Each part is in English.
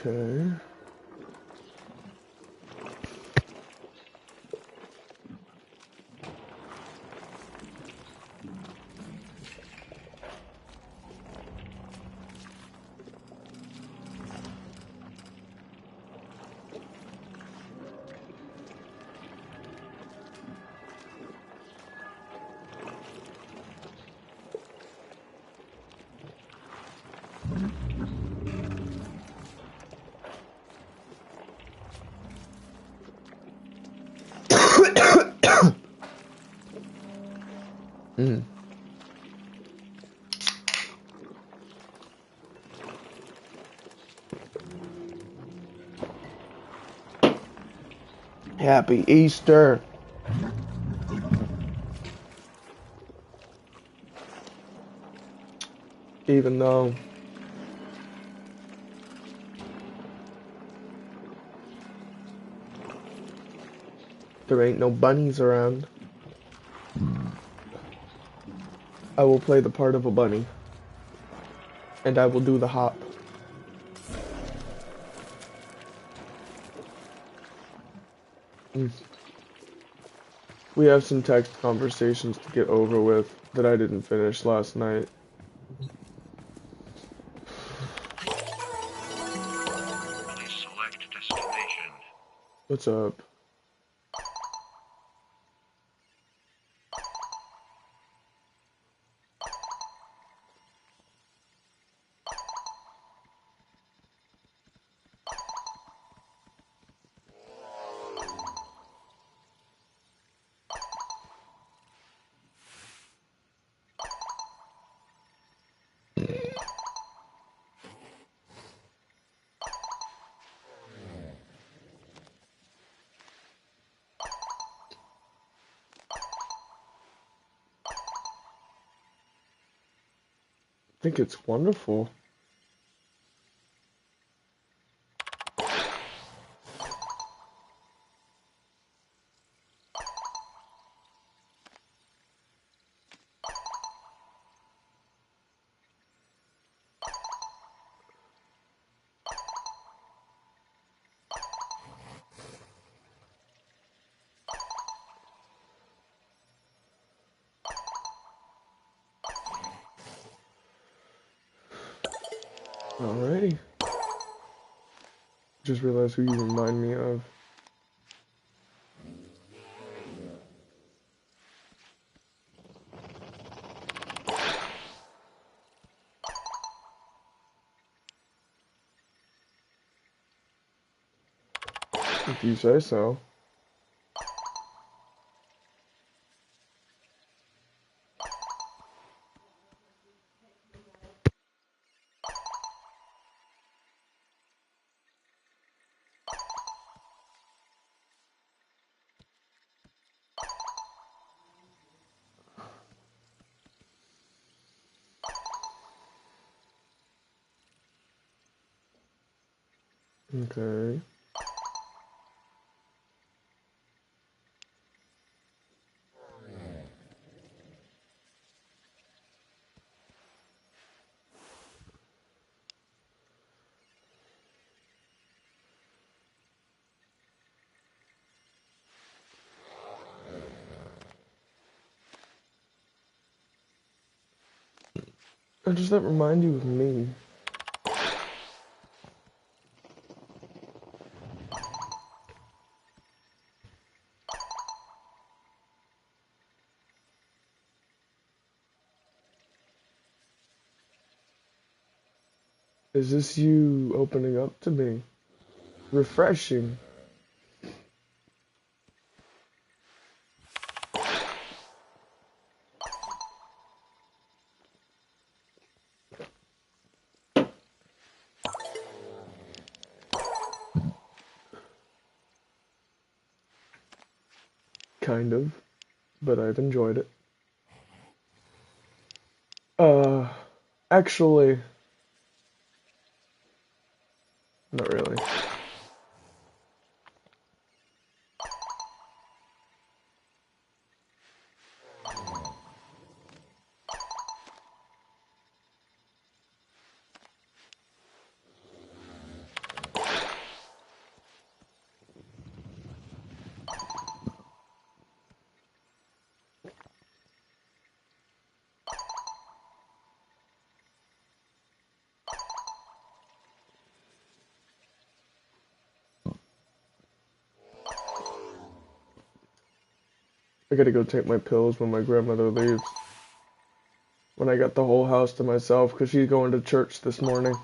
Okay. Mm. Happy Easter. Even though there ain't no bunnies around, I will play the part of a bunny. And I will do the hop. Mm. We have some text conversations to get over with that I didn't finish last night. Select destination. What's up? I think it's wonderful. Alrighty. Just realized who you remind me of. If you say so. Okay. How does that remind you of me? Is this you opening up to me? Refreshing. Kind of. But I've enjoyed it. Actually, not really. I gotta go take my pills when my grandmother leaves. When I got the whole house to myself, because she's going to church this morning.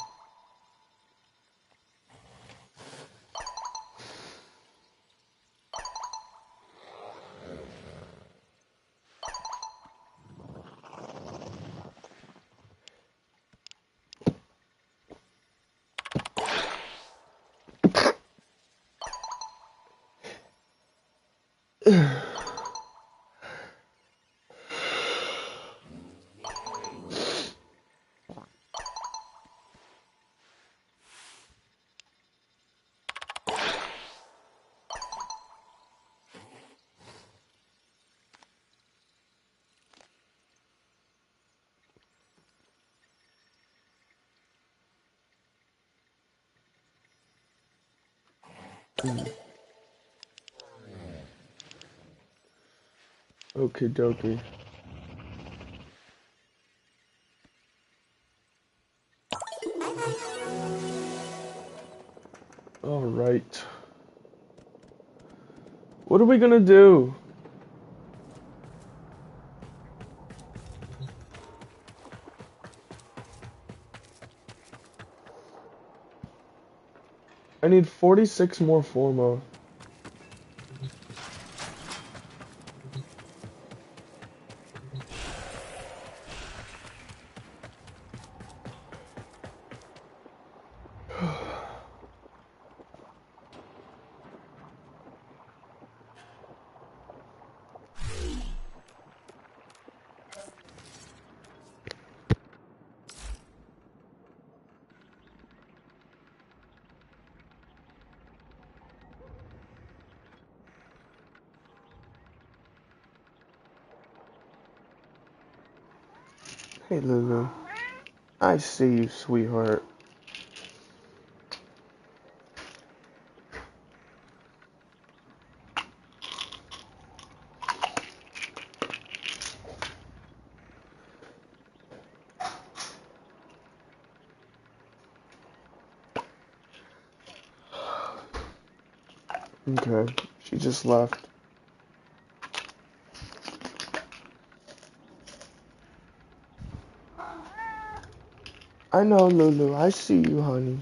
Okie dokie. Alright. What are we gonna do? I need 46 more Formo. Hey Lulu, I see you, sweetheart. Okay, she just left. I know, Lulu, I see you, honey.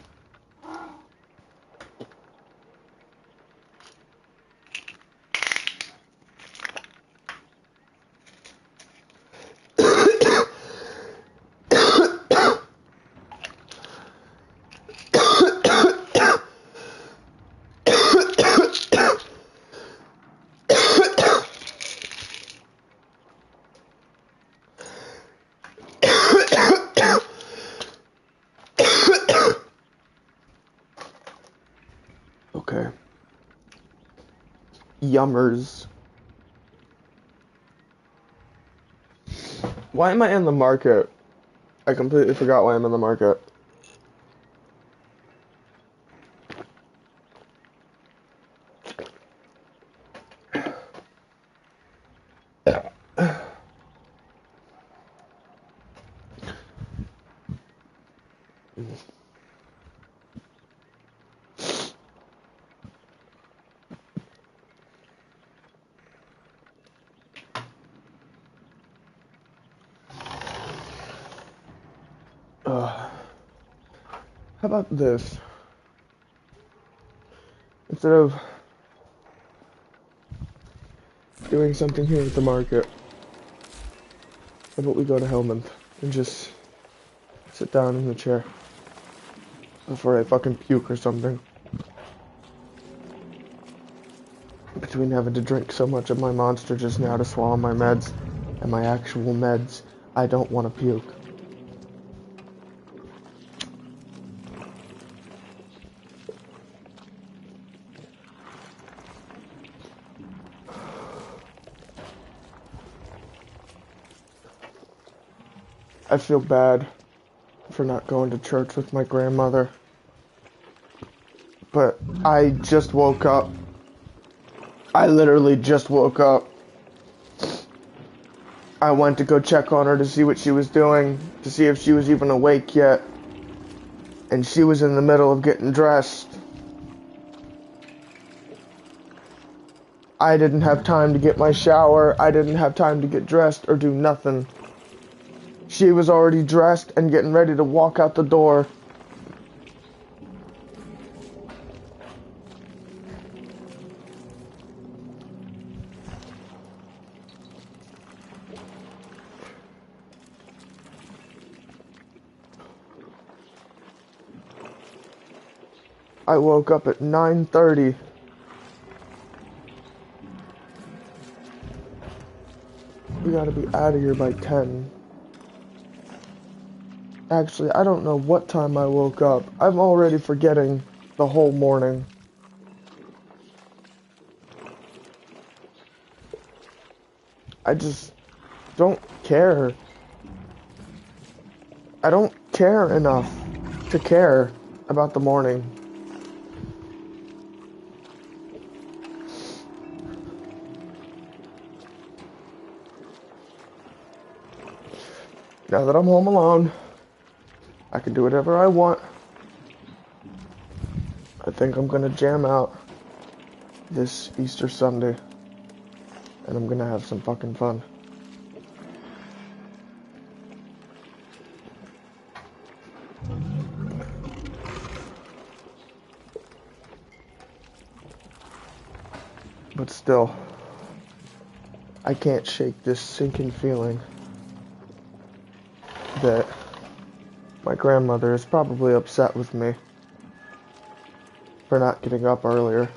Okay. Yummers. Why am I in the market? I completely forgot why I'm in the market. How about this? Instead of doing something here at the market, how about we go to Hellman and just sit down in the chair before I fucking puke or something? Between having to drink so much of my monster just now to swallow my meds and my actual meds, I don't want to puke. I feel bad for not going to church with my grandmother, but I just woke up. I literally just woke up. I went to go check on her to see what she was doing, to see if she was even awake yet, and she was in the middle of getting dressed. I didn't have time to get my shower. I didn't have time to get dressed or do nothing. She was already dressed and getting ready to walk out the door. I woke up at 9:30. We gotta be out of here by 10. Actually, I don't know what time I woke up. I'm already forgetting the whole morning. I just don't care. I don't care enough to care about the morning. Now that I'm home alone, I can do whatever I want. I think I'm gonna jam out this Easter Sunday, and I'm gonna have some fucking fun. But still, I can't shake this sinking feeling that my grandmother is probably upset with me for not getting up earlier.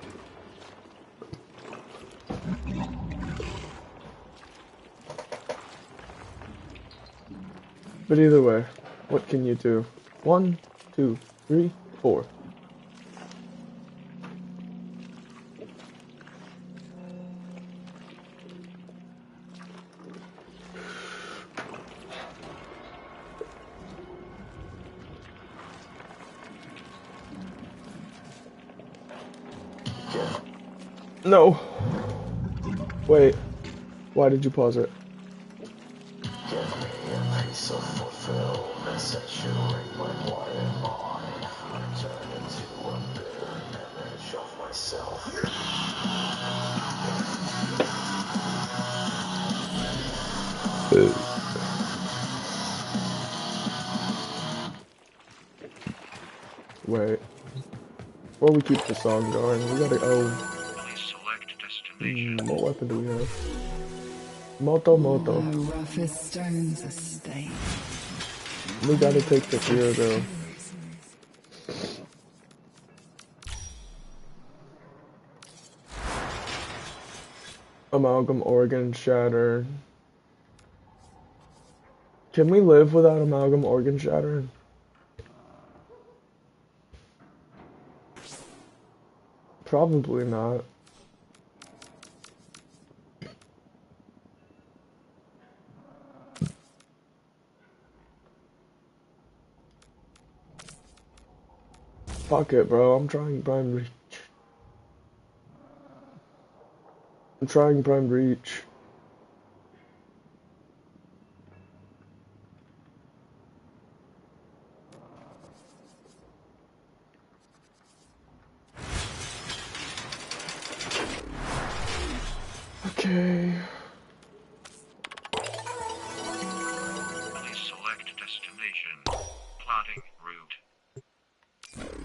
But either way, what can you do? 1, 2, 3, 4. No. Wait. Why did you pause it? Give me a piece of fulfillment, saturate my quiet mind. I turn into a mirror image of myself. Wait. Before we keep the song going, we gotta. Please select destination. What weapon do we have? Moto. The roughest stones are stained. We gotta take the fear though. Amalgam organ shatter. Can we live without amalgam organ shatter? Probably not. Fuck it, bro. I'm trying prime reach. I'm trying prime reach. Okay. Please select destination. Plotting route.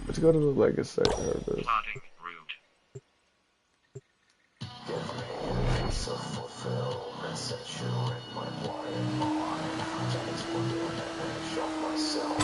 Let's go to the legacy harvest. Plotting route. Give me a piece of fulfillment, saturate my quiet mind. I turn into a mirror image of myself.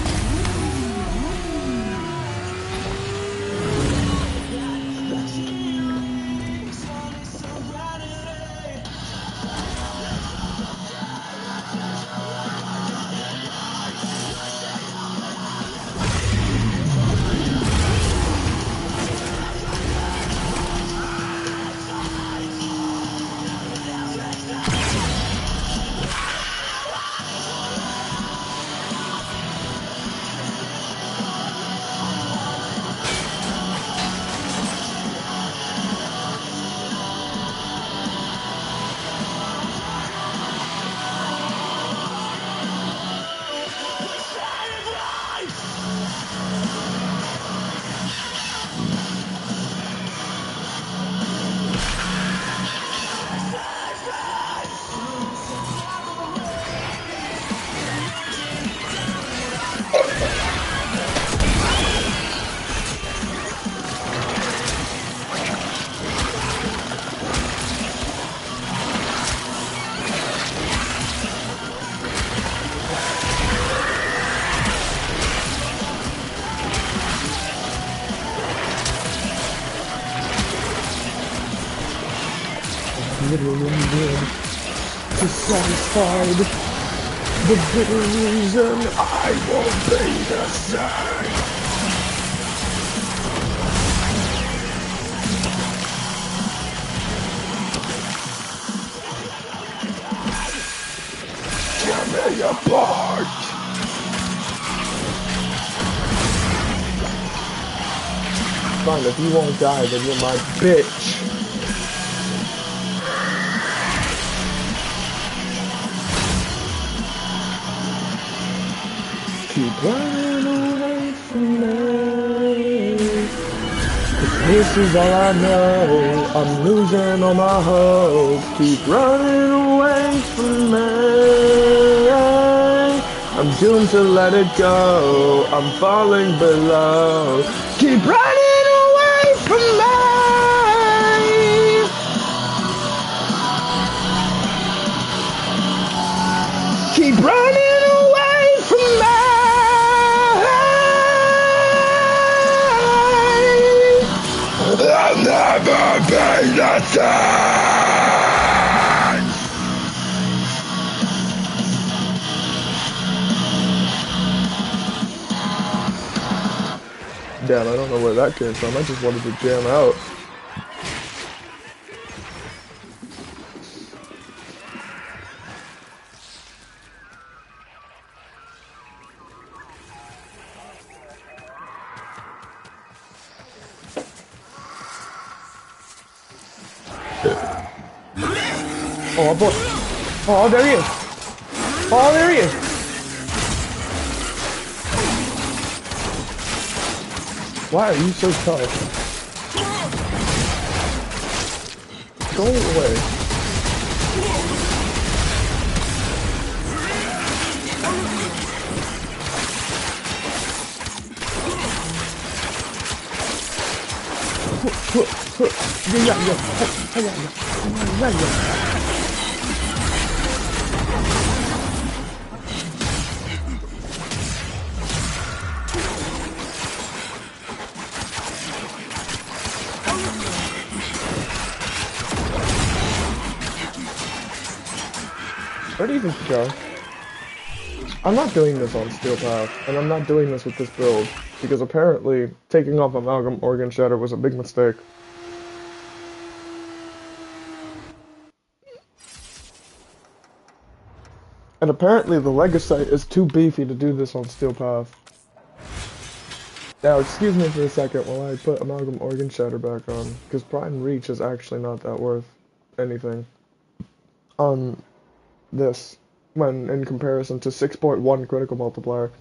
bitter and good. Dissatisfied, the bitter reason I won't be the same. Tear me apart. Fine, if you won't die, then you're my bitch. Keep running away from me. 'Cause this is all I know. I'm losing all my hope. Keep running away from me. I'm doomed to let it go. I'm falling below. Keep running away from me. Keep running away from me. I'll never be the same. Damn, I don't know where that came from. I just wanted to jam out. Oh boy. Oh, there he is. Oh, there he is. Why are you so tough? Go away. Where do you think to go? I'm not doing this on Steel Path, and I'm not doing this with this build, because apparently taking off Amalgam Organ Shatter was a big mistake. And apparently the Legacite is too beefy to do this on Steel Path. Now, excuse me for a second while I put Amalgam Organ Shatter back on, because Prime Reach is actually not that worth anything on this, when in comparison to 6.1 critical multiplier.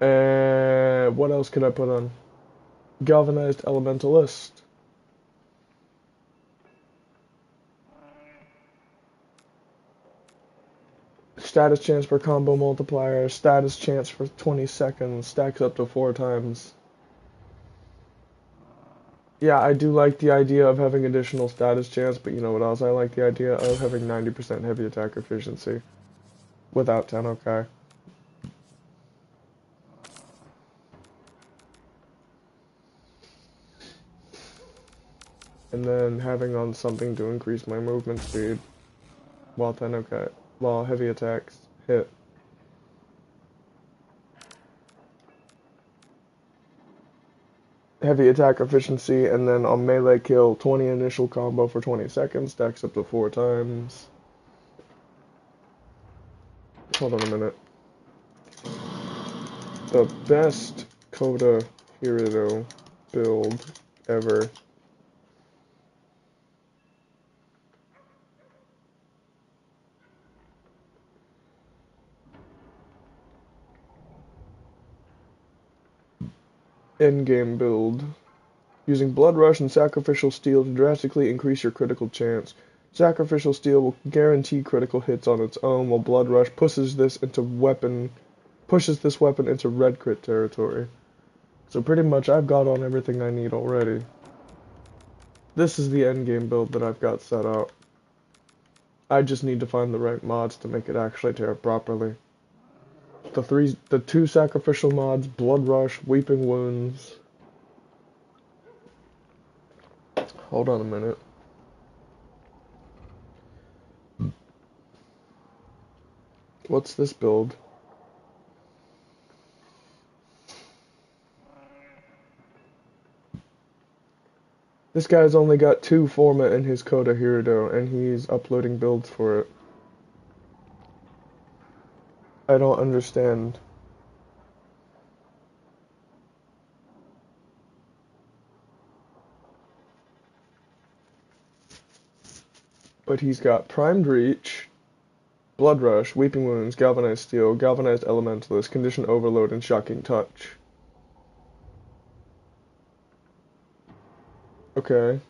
And what else could I put on? Galvanized Elementalist. Status chance per combo multiplier, status chance for 20 seconds, stacks up to 4 times. Yeah, I do like the idea of having additional status chance, but you know what else I like the idea of? Having 90% heavy attack efficiency without 10 OK. And then having on something to increase my movement speed while 10 OK, while heavy attacks hit. Heavy attack efficiency, and then on melee kill, 20 initial combo for 20 seconds, stacks up to 4 times. Hold on a minute. The best Coda Hero build ever. Endgame build. Using Blood Rush and Sacrificial Steel to drastically increase your critical chance. Sacrificial Steel will guarantee critical hits on its own, while Blood Rush pushes this weapon into red crit territory. So pretty much I've got on everything I need already. This is the endgame build that I've got set up. I just need to find the right mods to make it actually tear properly. The 2 sacrificial mods, Blood Rush, Weeping Wounds. Hold on a minute. What's this build? This guy's only got 2 format in his Coda Hirudo, and he's uploading builds for it. I don't understand. But he's got Primed Reach, Blood Rush, Weeping Wounds, Galvanized Steel, Galvanized Elementalist, Condition Overload, and Shocking Touch. Okay.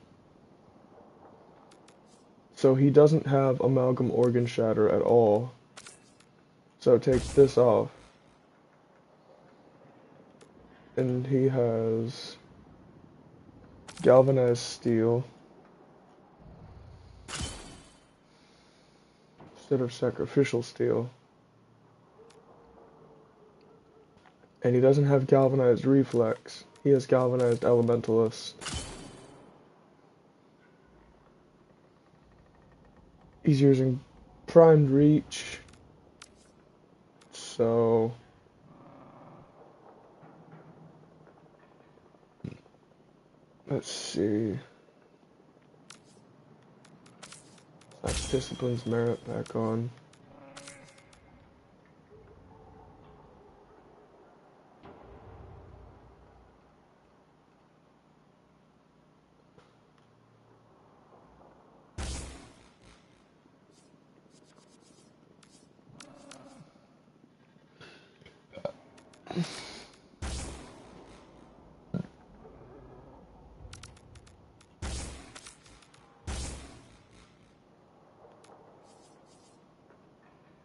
So he doesn't have Amalgam Organ Shatter at all. So take this off. And he has Galvanized Steel instead of Sacrificial Steel. And he doesn't have Galvanized Reflex. He has Galvanized Elementalist. He's using Primed Reach. So let's see. That's Discipline's Merit back on.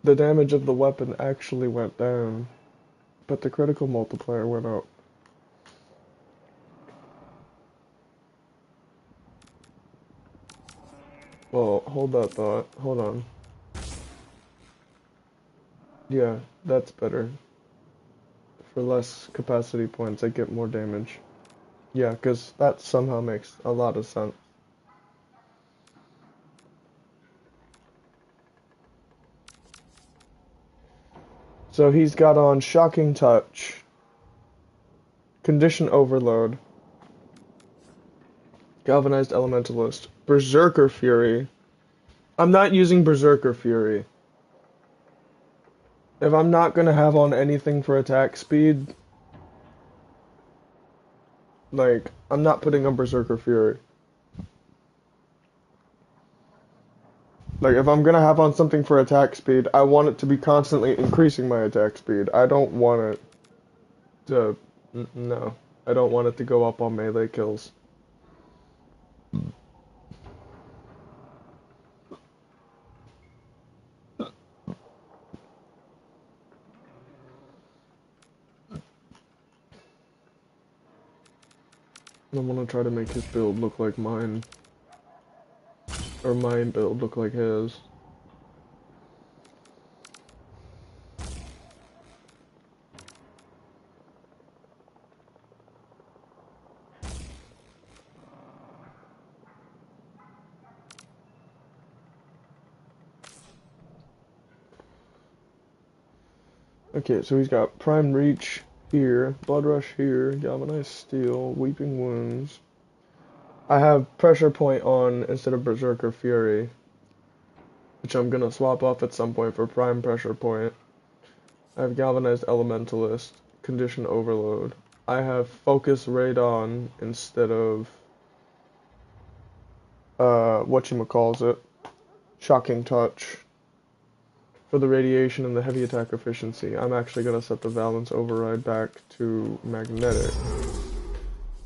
The damage of the weapon actually went down, but the critical multiplier went up. Well, hold that thought. Hold on. Yeah, that's better. For less capacity points, I get more damage. Yeah, because that somehow makes a lot of sense. So he's got on Shocking Touch, Condition Overload, Galvanized Elementalist, Berserker Fury. I'm not using Berserker Fury. If I'm not gonna have on anything for attack speed, like, I'm not putting on Berserker Fury. Like, if I'm gonna have on something for attack speed, I want it to be constantly increasing my attack speed. I don't want it to... No. I don't want it to go up on melee kills. I want to try to make his build look like mine. Or my build look like his. Okay, so he's got Prime Reach here, Blood Rush here, Galvanized Steel, Weeping Wounds. I have Pressure Point on instead of Berserker Fury, which I'm gonna swap off at some point for Prime Pressure Point. I have Galvanized Elementalist, Condition Overload. I have Focus Radon instead of whatchamacallit, Shocking Touch. For the radiation and the heavy attack efficiency, I'm actually going to set the Valence Override back to Magnetic,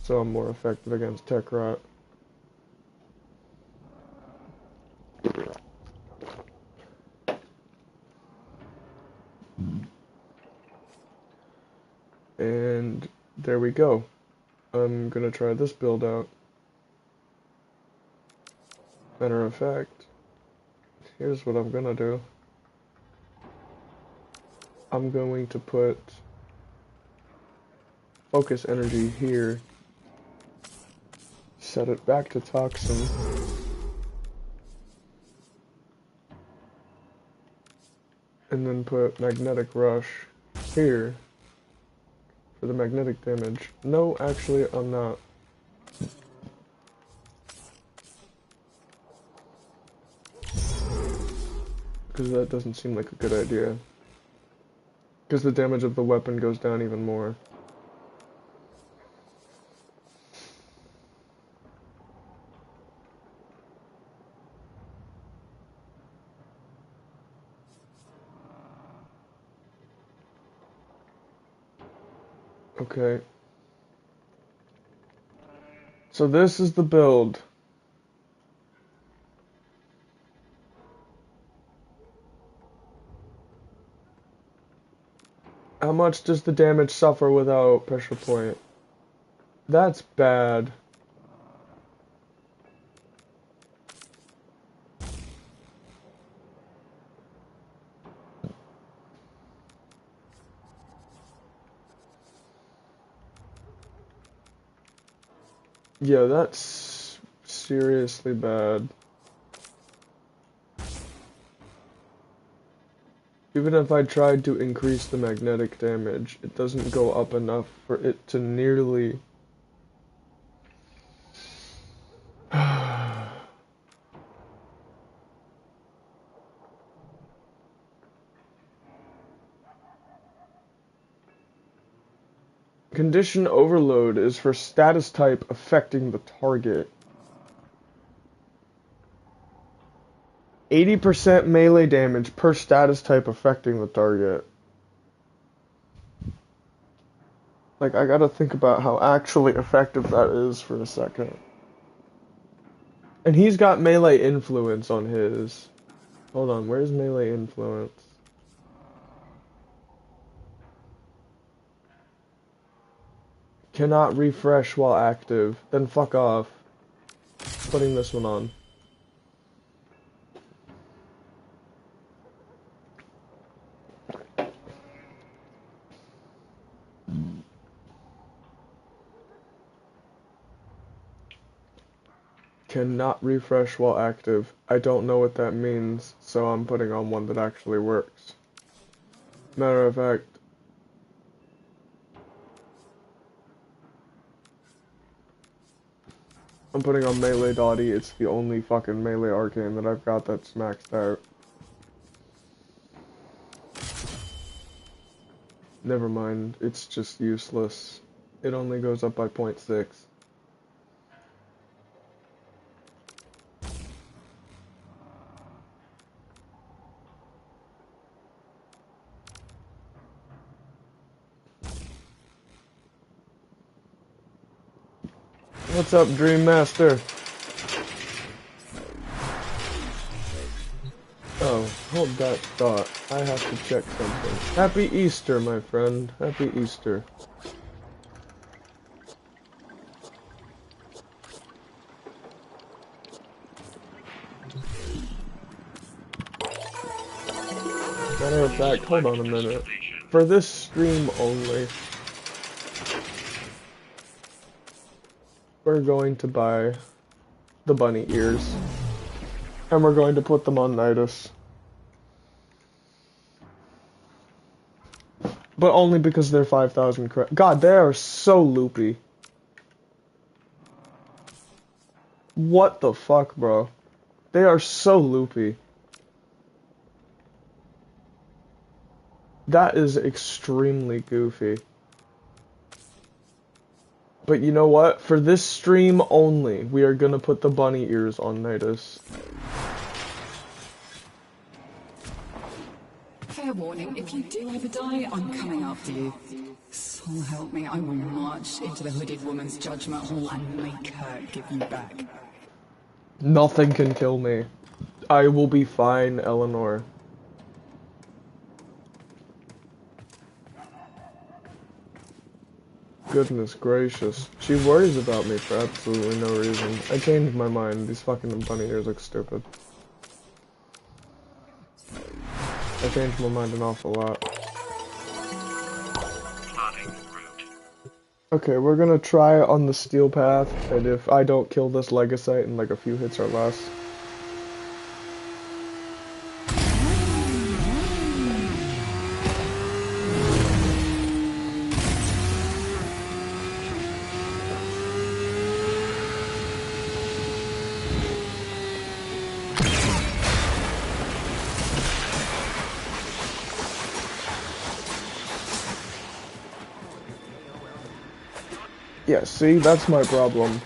so I'm more effective against Tech Rat. And there we go. I'm going to try this build out. Matter of fact, here's what I'm going to do. I'm going to put Focus Energy here, set it back to toxin. And then put magnetic rush here for the magnetic damage. No, actually, I'm not. Because that doesn't seem like a good idea. Because the damage of the weapon goes down even more. Okay. So this is the build. How much does the damage suffer without pressure point? That's bad. Yeah, that's seriously bad. Even if I tried to increase the magnetic damage, it doesn't go up enough for it to nearly... Condition overload is for status type affecting the target. 80% melee damage per status type affecting the target. Like, I gotta think about how actually effective that is for a second. And he's got melee influence on his. Hold on, where's melee influence? Cannot refresh while active. Then fuck off. Putting this one on. Cannot refresh while active. I don't know what that means, so I'm putting on one that actually works. Matter of fact, I'm putting on Melee Dottie. It's the only fucking Melee Arcane that I've got that's maxed out. Never mind, it's just useless. It only goes up by 0.6. What's up, Dream Master? Oh, hold that thought. I have to check something. Happy Easter, my friend. Happy Easter. Matter of fact, hold on a minute. For this stream only, we're going to buy the bunny ears. And we're going to put them on Nidus. But only because they're 5,000 credits. God, they are so loopy. What the fuck, bro? They are so loopy. That is extremely goofy. But you know what? For this stream only, we are gonna put the bunny ears on Nidus. Fair warning, if you do ever die, I'm coming after you. So help me, I will march into the hooded woman's judgment hall and make her give you back. Nothing can kill me. I will be fine, Eleanor. Goodness gracious. She worries about me for absolutely no reason. I changed my mind. These fucking bunny ears look stupid. I changed my mind an awful lot. Okay, we're gonna try it on the steel path, and if I don't kill this Legacite in like a few hits or less. Yeah, see, that's my problem.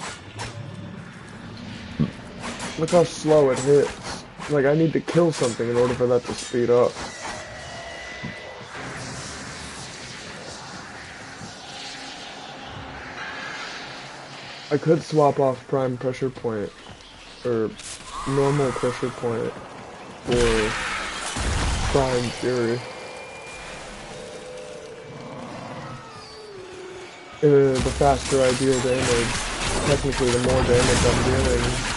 Look how slow it hits. Like, I need to kill something in order for that to speed up. I could swap off prime pressure point, or normal pressure point, for prime fury. The faster I deal damage, technically the more damage I'm dealing.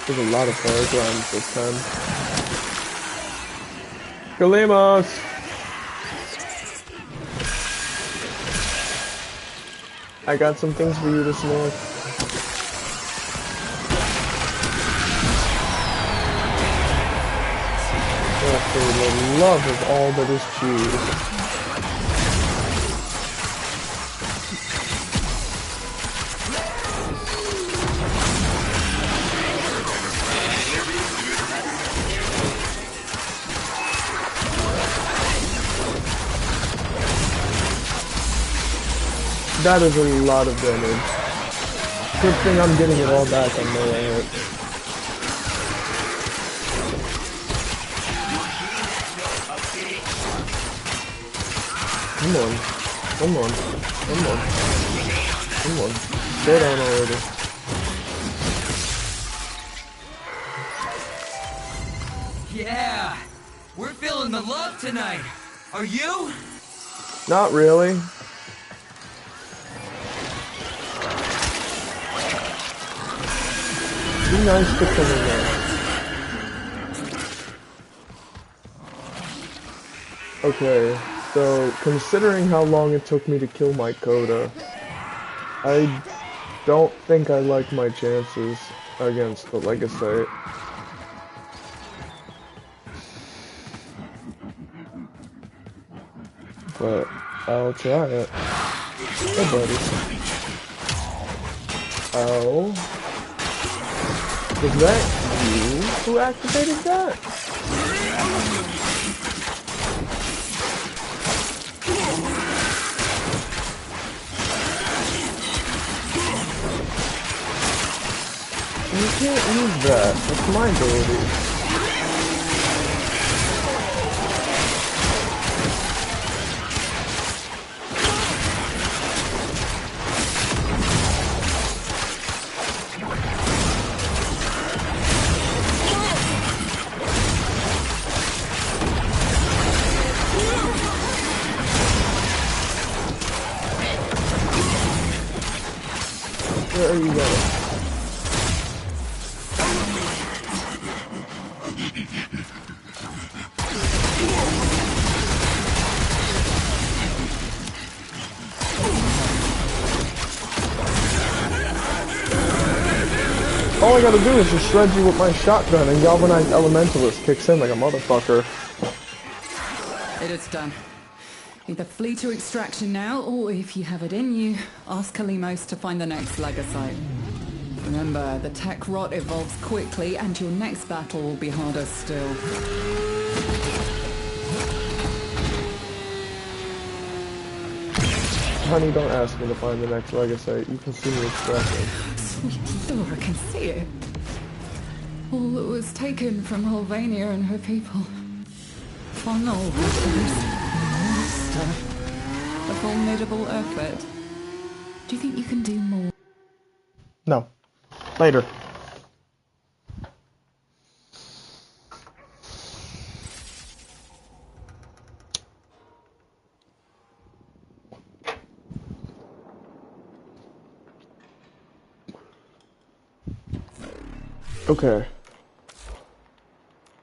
There's a lot of paragliders this time. Kalimos! I got some things for you to sniff. Oh, for the love of all that is cheese. That is a lot of damage. Good thing I'm getting it all back on melee hit. Come on. Come on. Come on. Come on. Stay down already. Yeah! We're feeling the love tonight! Are you? Not really. Be nice to come in there. Okay, so considering how long it took me to kill my Coda, I don't think I like my chances against the Legacite. But I'll try it. Hey, buddy. Oh. Was that you who activated that? You can't use that. That's my ability. Where are you going? All I gotta do is just shred you with my shotgun and Galvanized Elementalist kicks in like a motherfucker. It is done. Either flee to extraction now, or if you have it in you, ask Kalimos to find the next Legacite. Remember, the tech rot evolves quickly, and your next battle will be harder still. Honey, don't ask me to find the next legacy. You can see me expressing. Sweet Laura can see it. All that was taken from Holvania and her people. Funnel hunters, monster, a formidable effort. Do you think you can do more? No. Later. Okay.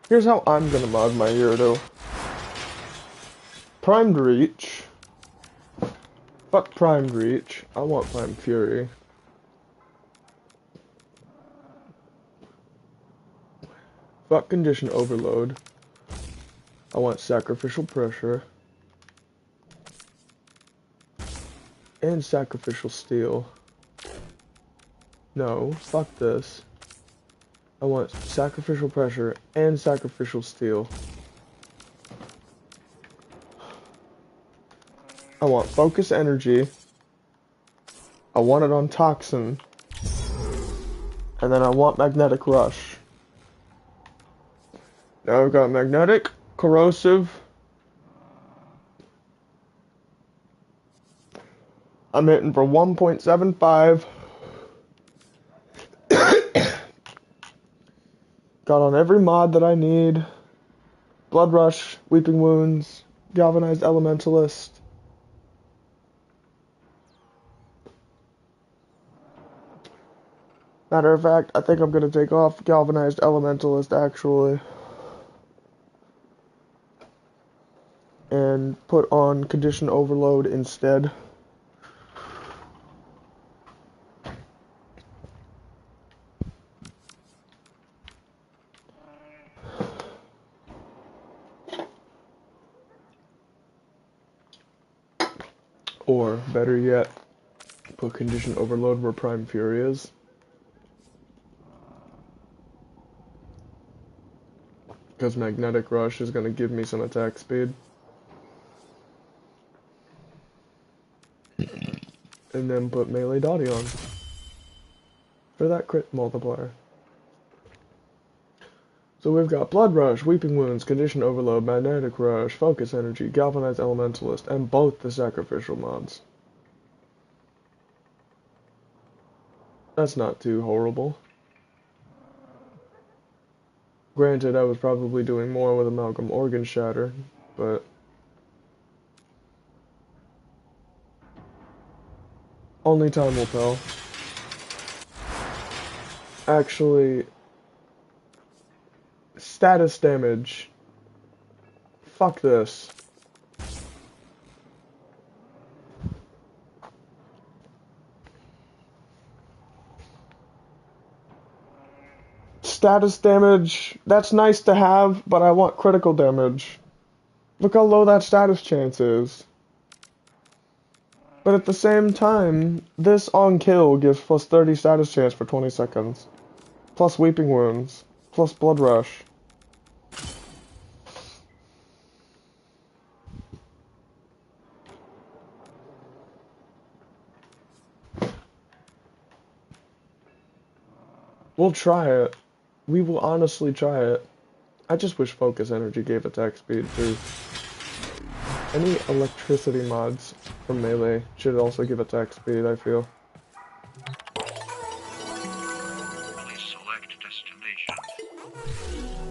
Here's how I'm gonna mod my Gyarados. Primed Reach. Fuck Primed Reach. I want Primed Fury. Fuck Condition Overload. I want Sacrificial Pressure. And Sacrificial Steel. No, fuck this. I want Sacrificial Pressure and Sacrificial Steel. I want Focus Energy. I want it on Toxin. And then I want Magnetic Rush. Now I've got Magnetic, Corrosive. I'm hitting for 1.75. Got on every mod that I need. Blood Rush, Weeping Wounds, Galvanized Elementalist. Matter of fact, I think I'm gonna take off Galvanized Elementalist actually. And put on Condition Overload instead. Or, better yet, put Condition Overload where Prime Fury is. Because Magnetic Rush is going to give me some attack speed. And then put Melee Dottie on. For that crit multiplier. So we've got Blood Rush, Weeping Wounds, Condition Overload, Magnetic Rush, Focus Energy, Galvanized Elementalist, and both the Sacrificial mods. That's not too horrible. Granted, I was probably doing more with Amalgam Organ Shatter, but only time will tell. Actually, status damage. Fuck this. Status damage, that's nice to have, but I want critical damage. Look how low that status chance is. But at the same time, this on kill gives plus 30 status chance for 20 seconds. Plus Weeping Wounds. Plus Blood Rush. We'll try it. We will honestly try it. I just wish Focus Energy gave attack speed too. Any electricity mods from Melee should also give attack speed, I feel. Please select destination.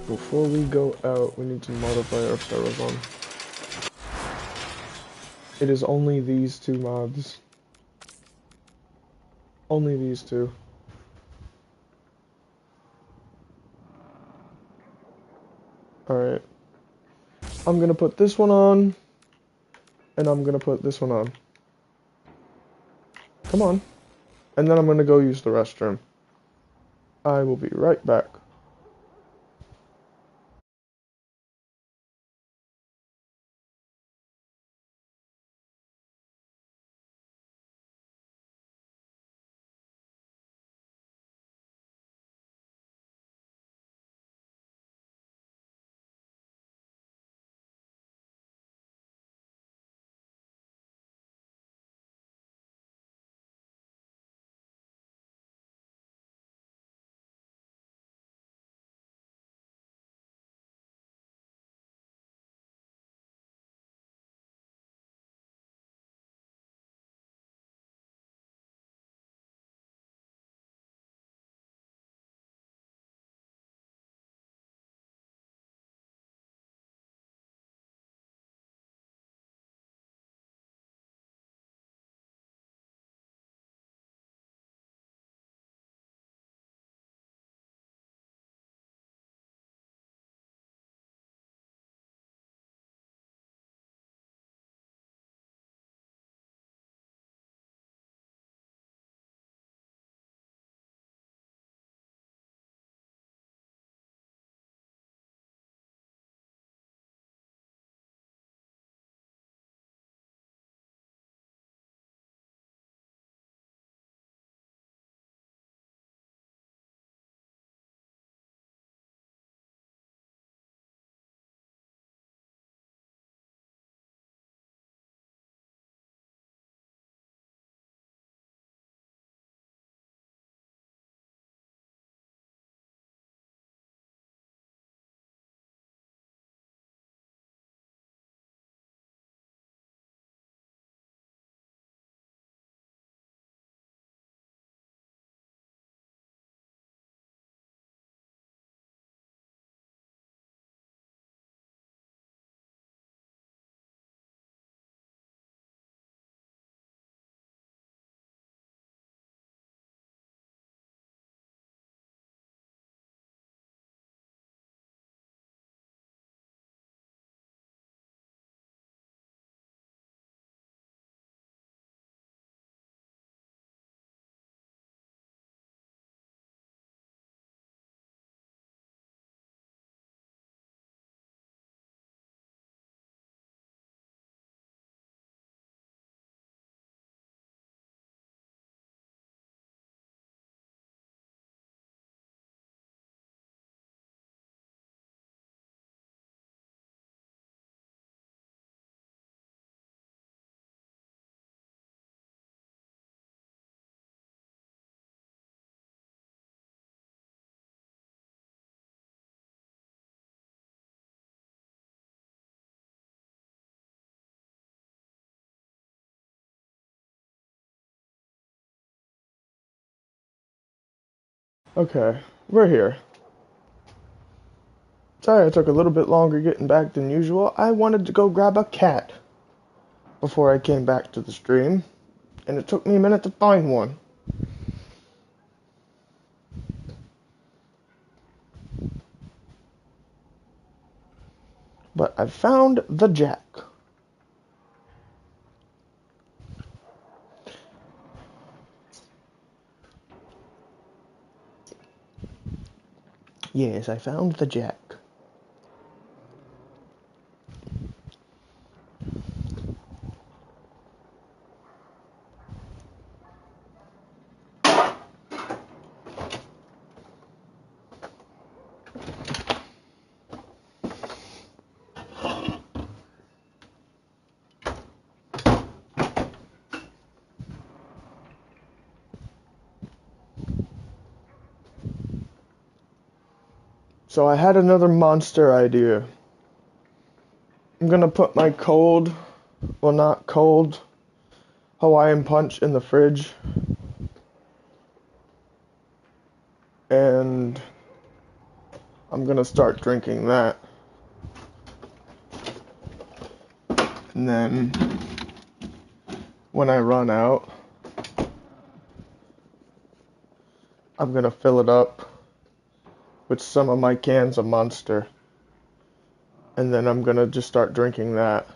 Before we go out, we need to modify our Ferrozone. It is only these two mods. Only these two. Alright. I'm gonna put this one on. And I'm gonna put this one on. Come on. And then I'm gonna go use the restroom. I will be right back. Okay, we're here. Sorry I took a little bit longer getting back than usual. I wanted to go grab a cat before I came back to the stream, and it took me a minute to find one. But I found the Jack. Yes, I found the Jack. So I had another monster idea. I'm gonna put my not cold, Hawaiian Punch in the fridge. And I'm gonna start drinking that. And then when I run out, I'm gonna fill it up with some of my cans of Monster. And then I'm gonna just start drinking that.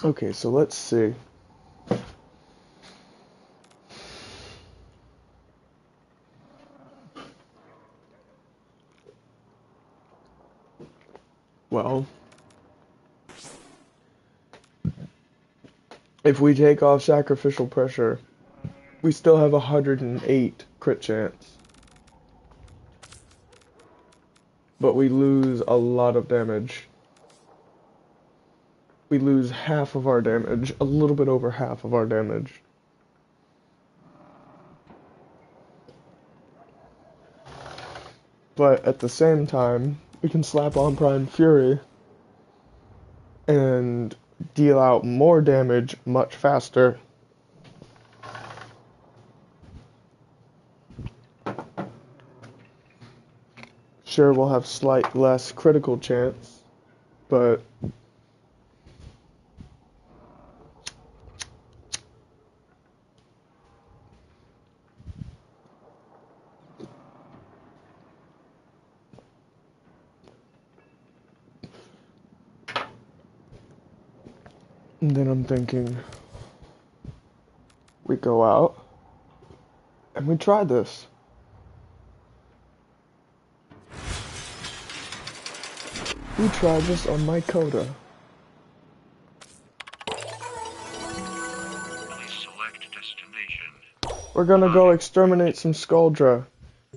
Okay, so let's see. Well, if we take off sacrificial pressure, we still have 108 crit chance. But we lose a lot of damage. We lose half of our damage, a little bit over half of our damage. But at the same time, we can slap on Prime Fury and deal out more damage much faster. Sure, we'll have slight less critical chance, but and then I'm thinking we go out and we try this. We try this on my Coda. Please select destination. We're gonna go exterminate some Skuldra.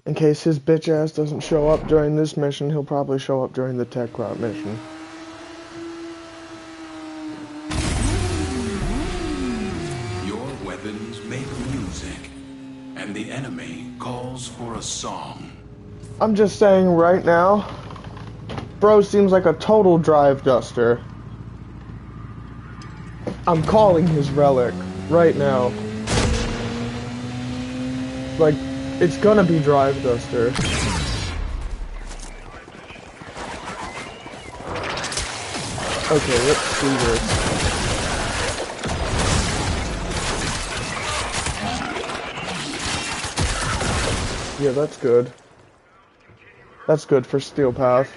In case his bitch ass doesn't show up during this mission, he'll probably show up during the tech route mission. Your weapons make music, and the enemy calls for a song. I'm just saying right now, bro seems like a total drive duster. I'm calling his relic right now. Like, it's gonna be drive duster. Okay, let's see this. Yeah, that's good. That's good for Steel Path.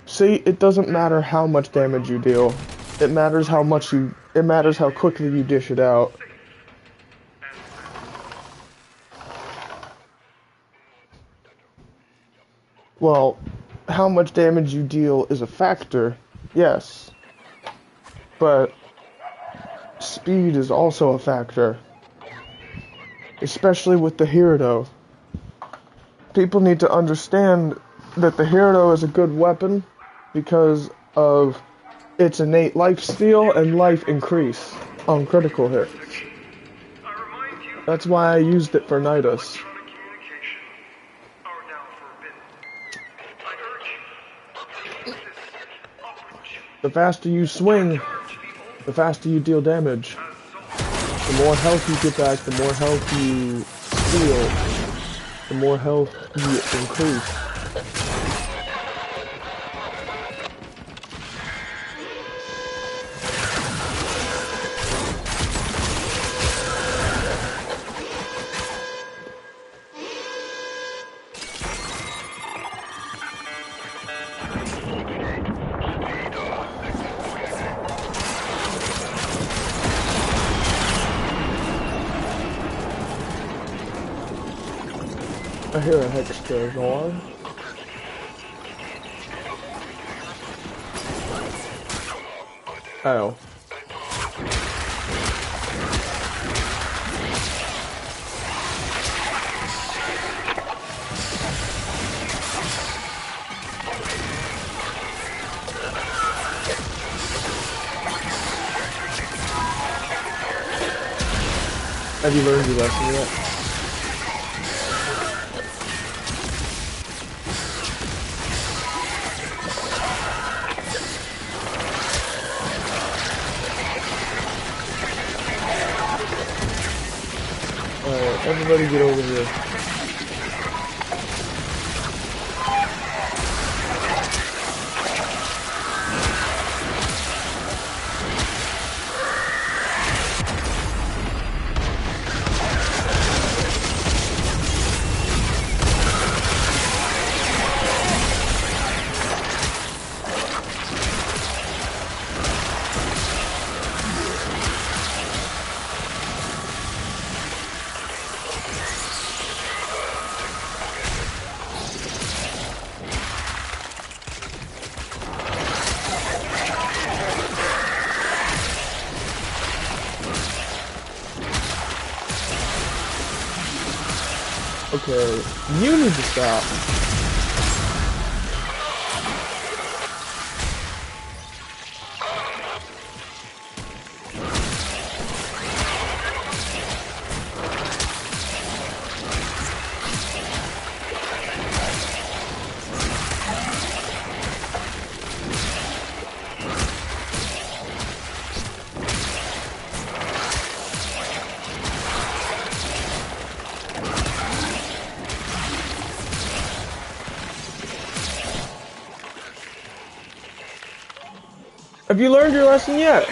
See, it doesn't matter how much damage you deal. It matters how quickly you dish it out. Well, how much damage you deal is a factor, yes. But speed is also a factor. Especially with the Hirado. People need to understand that the Hirado is a good weapon because of its innate life steal and life increase on critical hits. That's why I used it for Nidus. Communication are now forbidden. I urge you, use this opportunity The faster you swing, the faster you deal damage. The more health you get back, the more health you steal, the more health you increase. I hear a Hexter on. Oh. Have you learned your lesson yet? Alright, everybody get over here. Okay, you need to stop. Have you learned your lesson yet?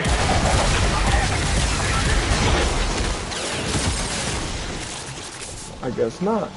I guess not.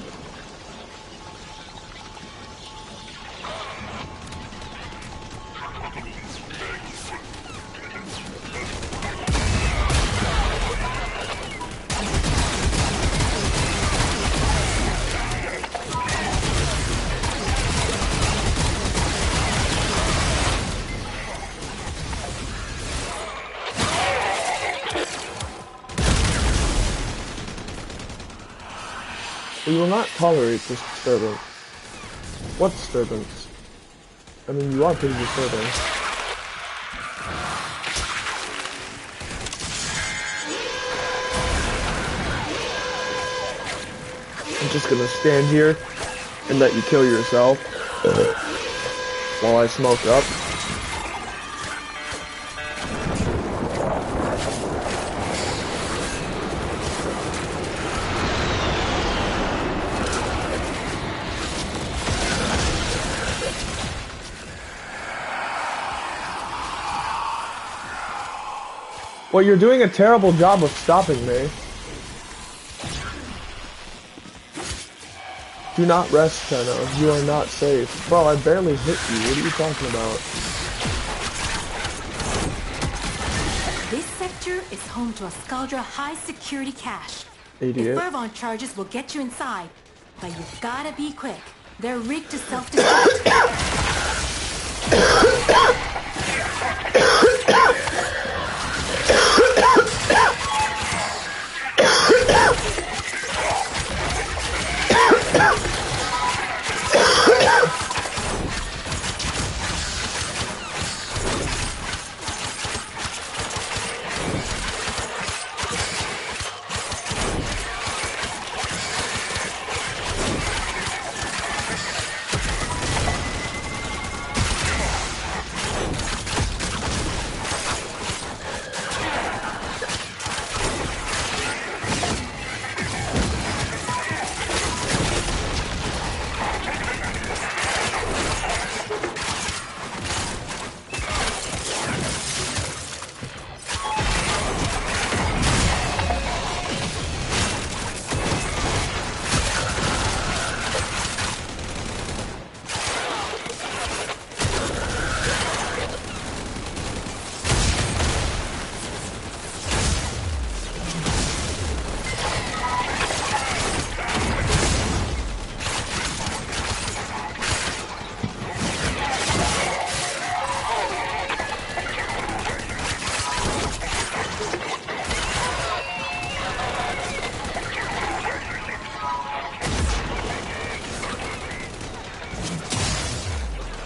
We will not tolerate this disturbance. What disturbance? I mean, you are pretty disturbing. I'm just gonna stand here and let you kill yourself while I smoke up. Well, you're doing a terrible job of stopping me. Do not rest, Tenno. You are not safe. Bro, I barely hit you. What are you talking about? This sector is home to a Skaldra high-security cache. Idiot. The Fervon charges will get you inside, but you've gotta be quick. They're rigged to self-destruct.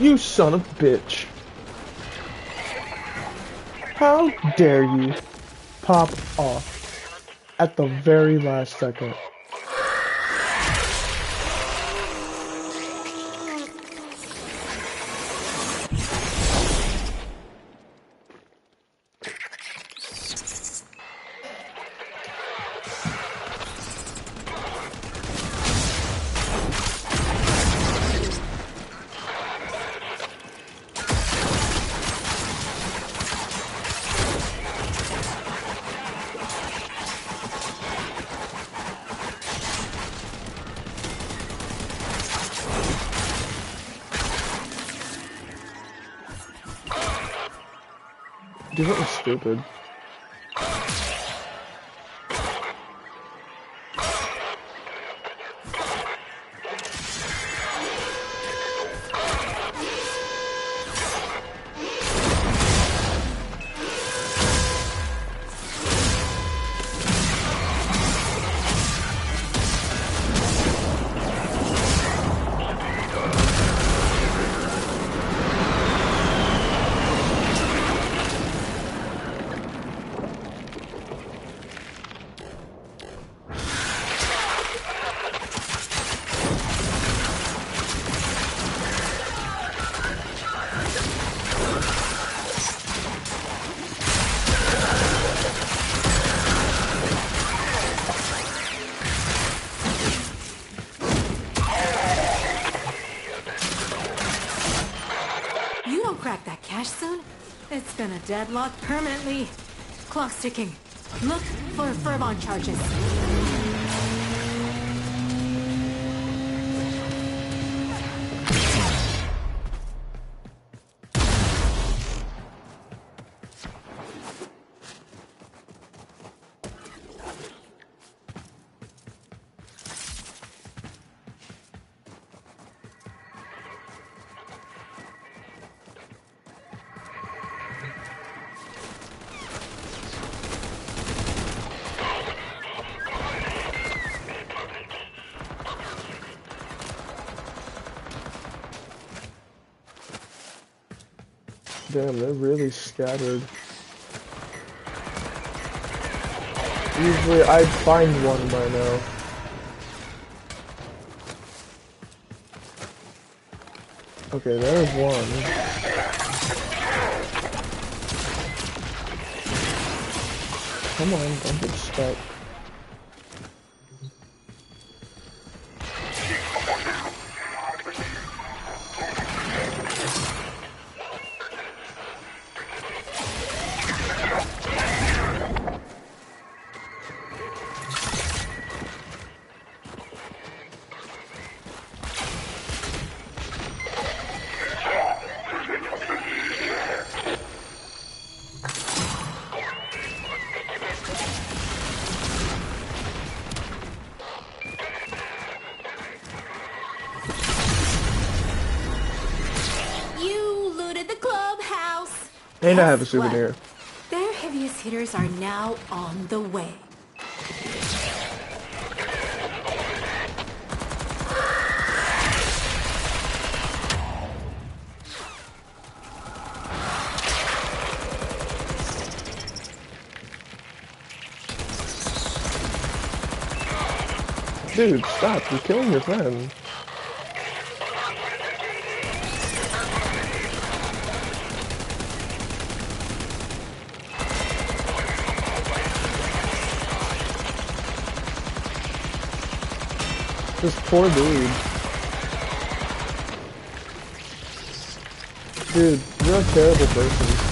You son of a bitch. How dare you pop off at the very last second? Dude, that was stupid. Crack that cache soon? It's gonna deadlock permanently. Clock's ticking. Look for Furbon charges. Damn, they're really scattered. Usually I'd find one by now. Okay, there's one. Come on, don't get stuck. And I have a souvenir. Their heaviest hitters are now on the way. Dude, stop. You're killing your friend. This poor dude. Dude, you're a terrible person.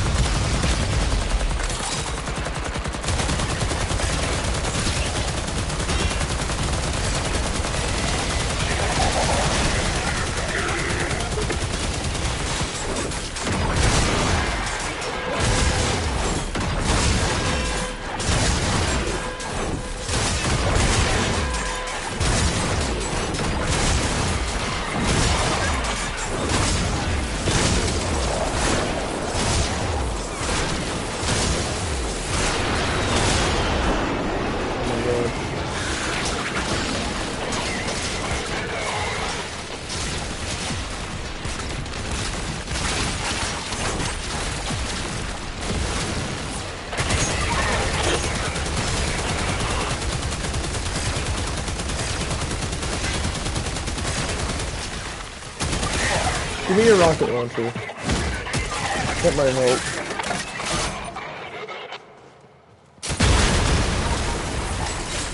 Give me your rocket launcher. That might help.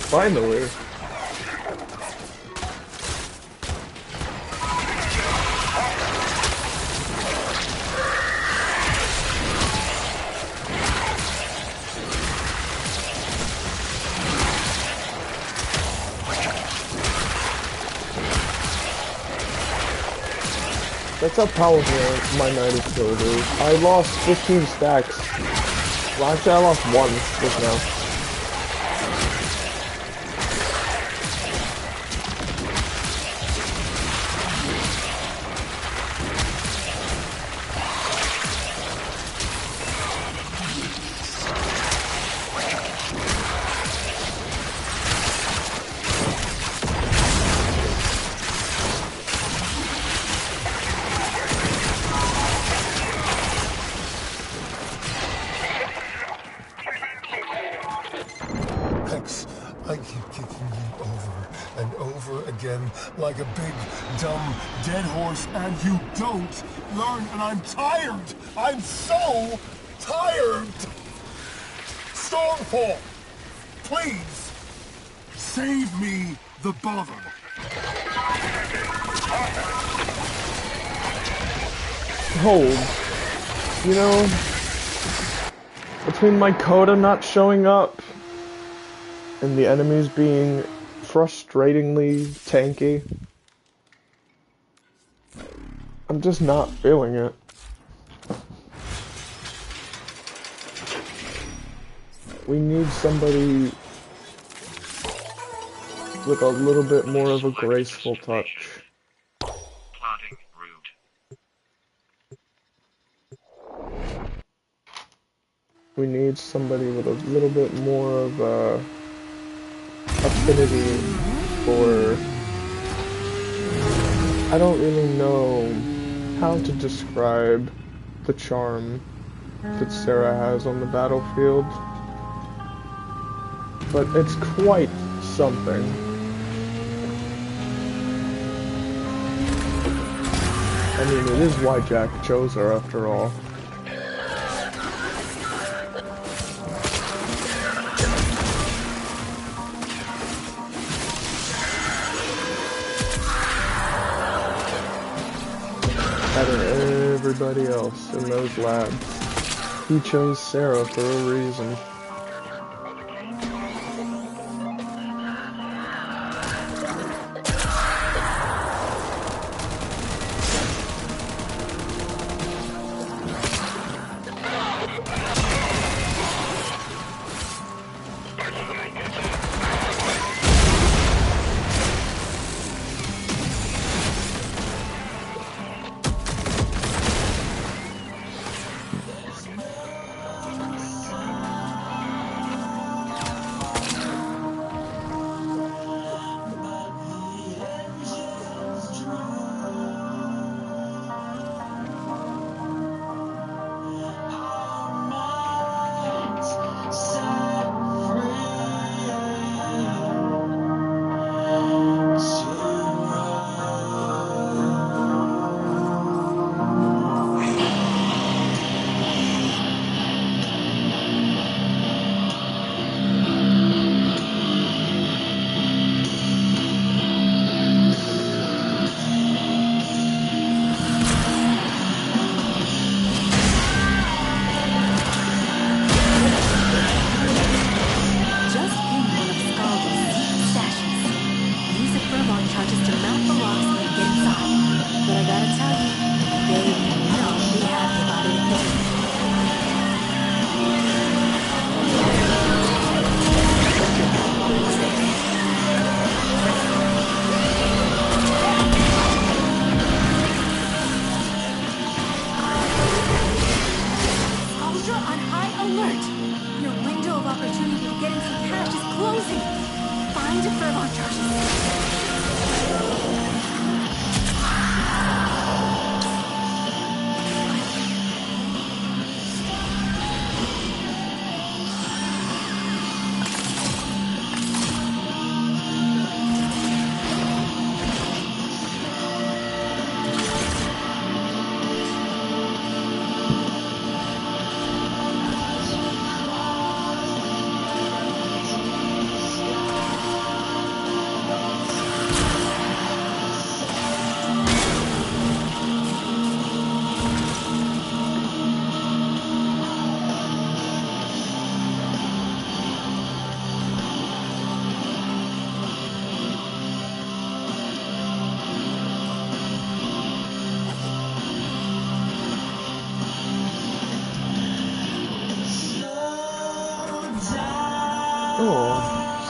Finally. That's how powerful my Night of Shield is. I lost 15 stacks. Well, actually, I lost 1 just now. I keep kicking you over and over again like a big, dumb, dead horse, and you don't learn, and I'm tired! I'm so tired! Stormfall! Please! Save me the bother! Hold. You know, between my coda not showing up and the enemies being frustratingly tanky, I'm just not feeling it. We need somebody with a little bit more of a graceful touch. Plotting route. We need somebody with a little bit more of a affinity for... I don't really know how to describe the charm that Sarah has on the battlefield, but it's quite something. I mean, it is why Jack chose her after all. Better than everybody else in those labs. He chose Sarah for a reason.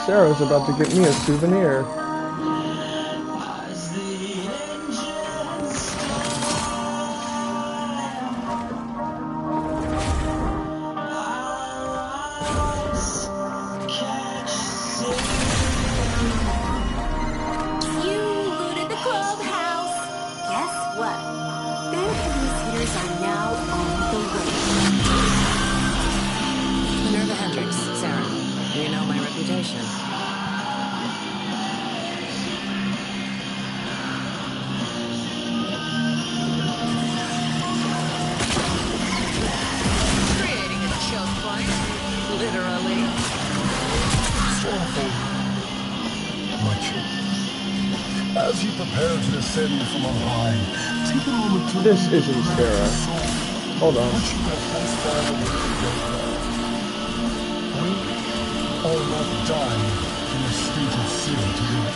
Sarah's about to get me a souvenir. You good at the clubhouse. Guess what? Their heaviest hitters are now on the way. Minerva Hendricks, Sarah. You know my reputation. Creating a choke point. Literally. Stormfall, my children, as you prepare to descend from on high, take a moment to This isn't Sarah. Hold on. what you have once found we are not dying in a state of sin today.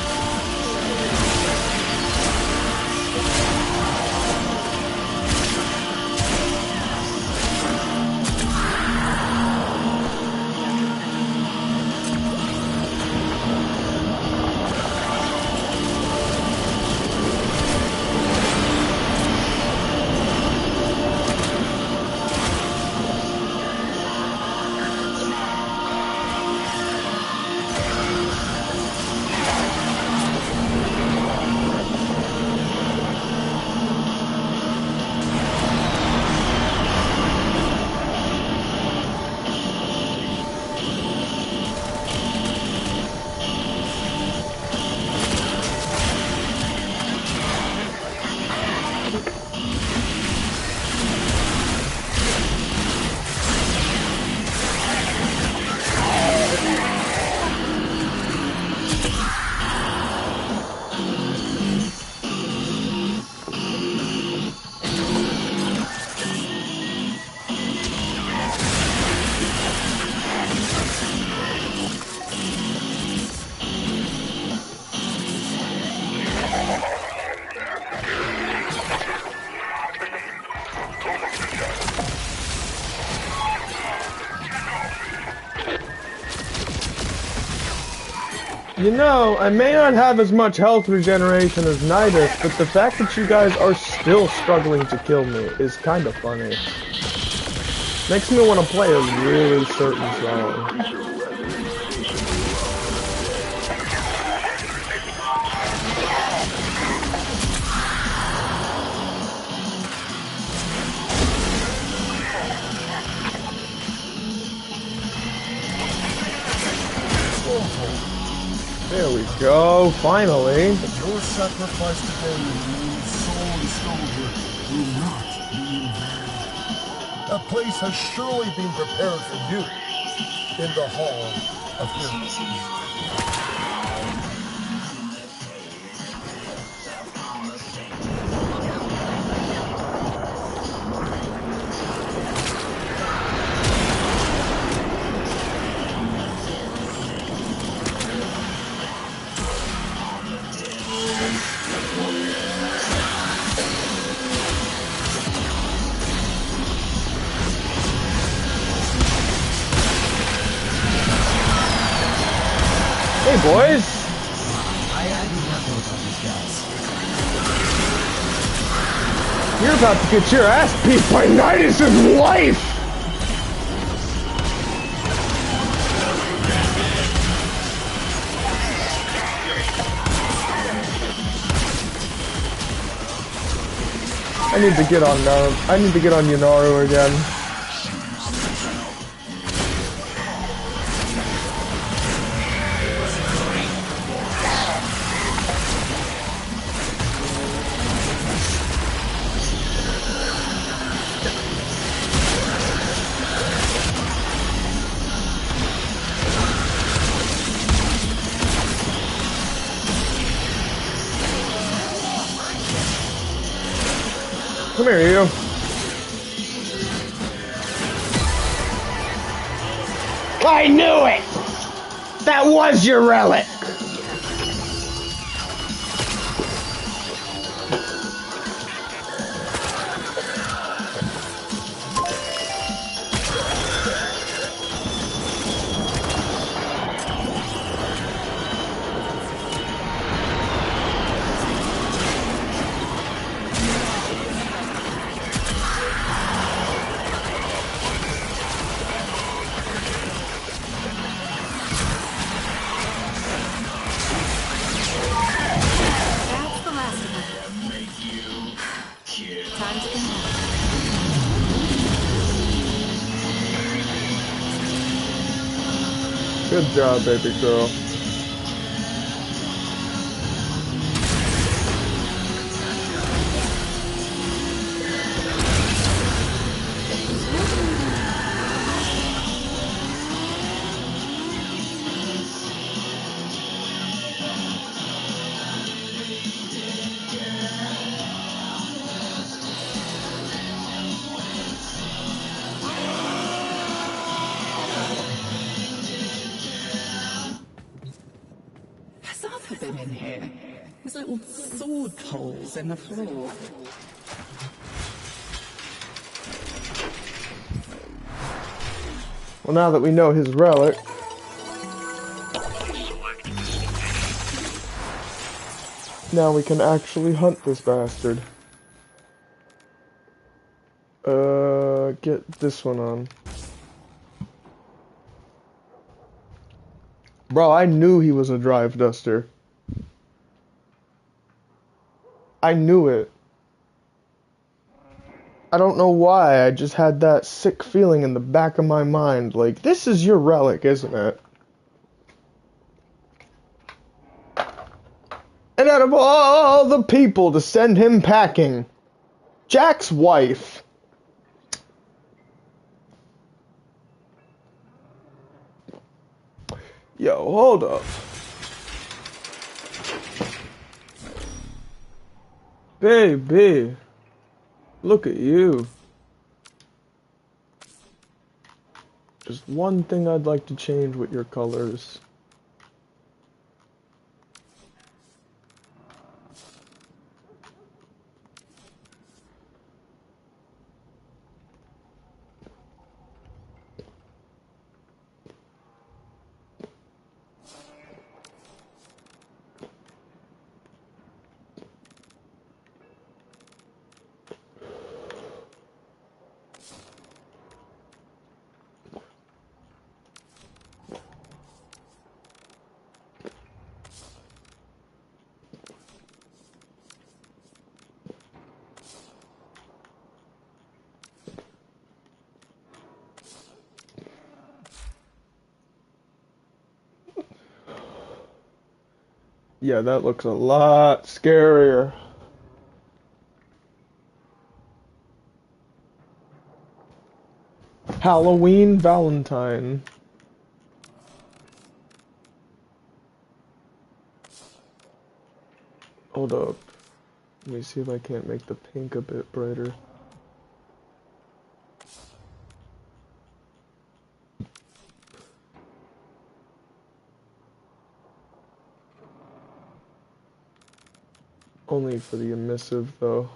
You know, I may not have as much health regeneration as Nidus, but the fact that you guys are still struggling to kill me is kind of funny. Makes me want to play a really certain song. There we go, finally. Your sacrifice today of soul and soldier will not be in vain. A place has surely been prepared for you in the Hall of Heroes. Hey boys! You're about to get your ass beat by Nidus' wife! I need to get on Yunaru again. Come here, you. I knew it! That was your relic! Good job, baby girl. Has Arthur been in here? There's little sword holes in the floor. Well, now that we know his relic, now we can actually hunt this bastard. Get this one on. Bro, I knew he was a drive duster. I knew it. I don't know why, I just had that sick feeling in the back of my mind, like, this is your relic, isn't it? And out of all the people to send him packing, Jack's wife. Yo, hold up. Baby, look at you. Just one thing I'd like to change with your colors. Yeah, that looks a lot scarier. Halloween Valentine. Hold up. Let me see if I can't make the pink a bit brighter. Only for the emissive, though.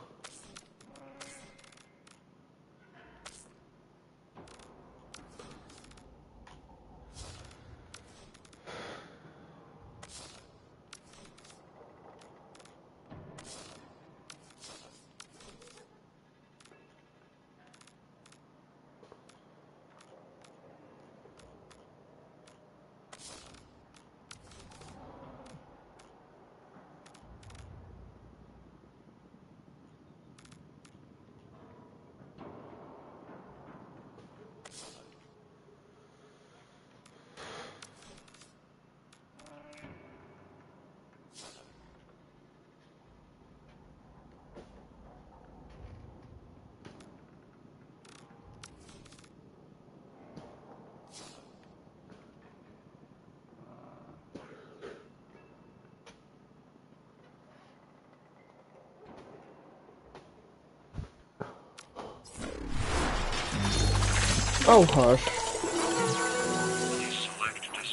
Oh, hush.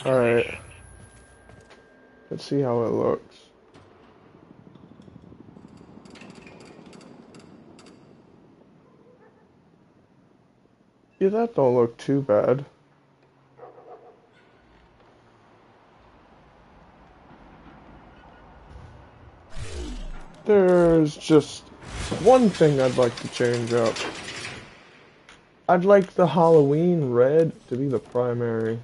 Alright. Let's see how it looks. Yeah, that don't look too bad. There's just one thing I'd like to change up. I'd like the Halloween red to be the primary.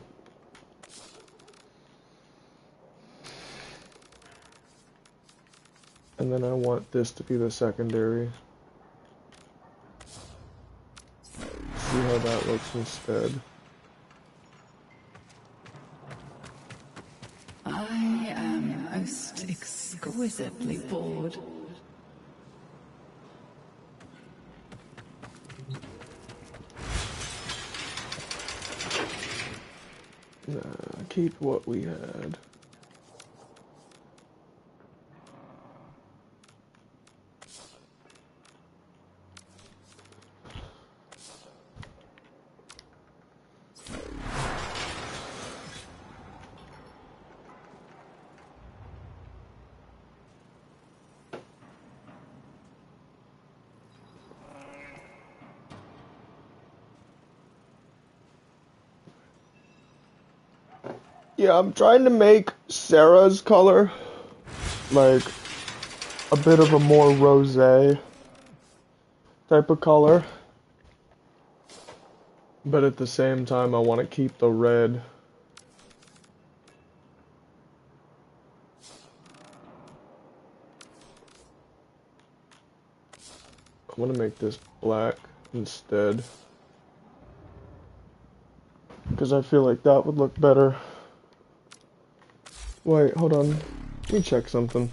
And then I want this to be the secondary. See how that looks instead. exquisitely bored. Keep what we had. Yeah, I'm trying to make Sarah's color like a bit of a more rosé type of color. But at the same time, I want to keep the red. I want to make this black instead. Because I feel like that would look better. Wait, hold on. Let me check something.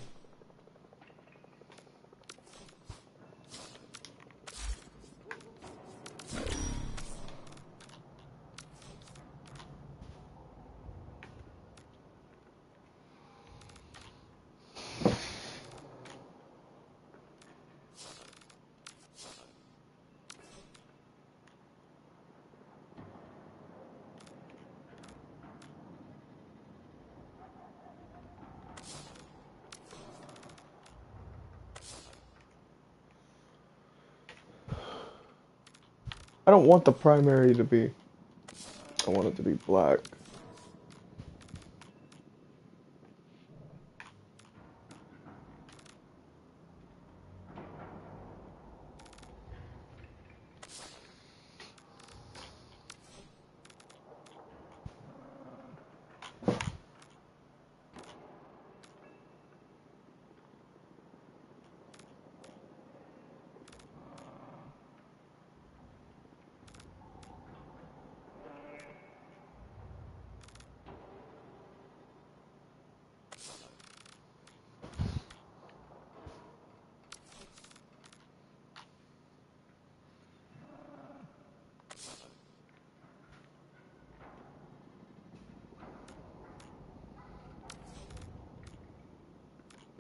I don't want the primary to be. I want it to be black.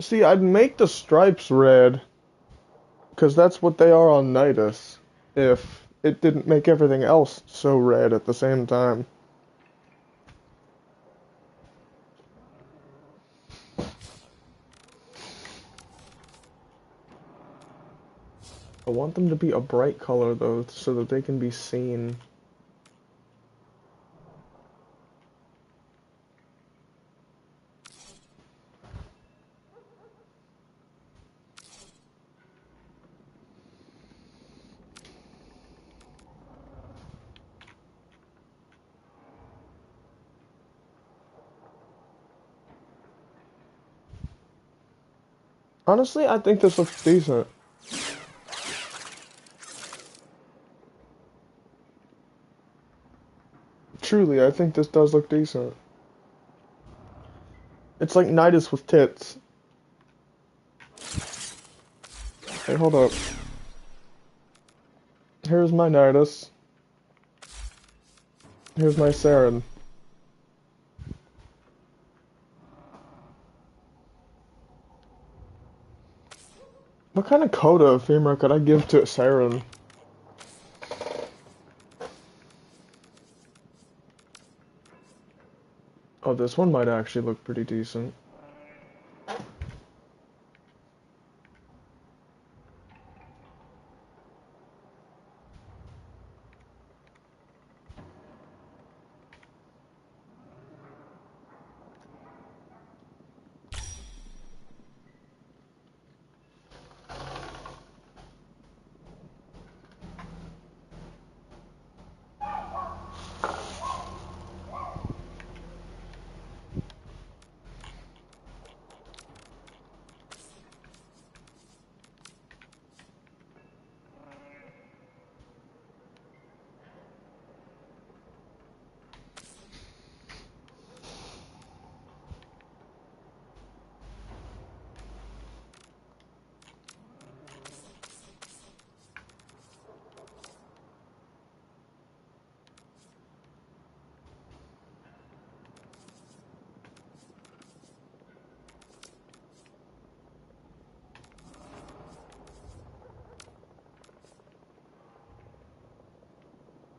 See, I'd make the stripes red, because that's what they are on Nidus, if it didn't make everything else so red at the same time. I want them to be a bright color, though, so that they can be seen. Honestly, I think this looks decent. Truly, I think this does look decent. It's like Nidus with tits. Hey, hold up. Here's my Nidus. Here's my Saren. What kind of coda ephemera could I give to Saren? Oh, this one might actually look pretty decent.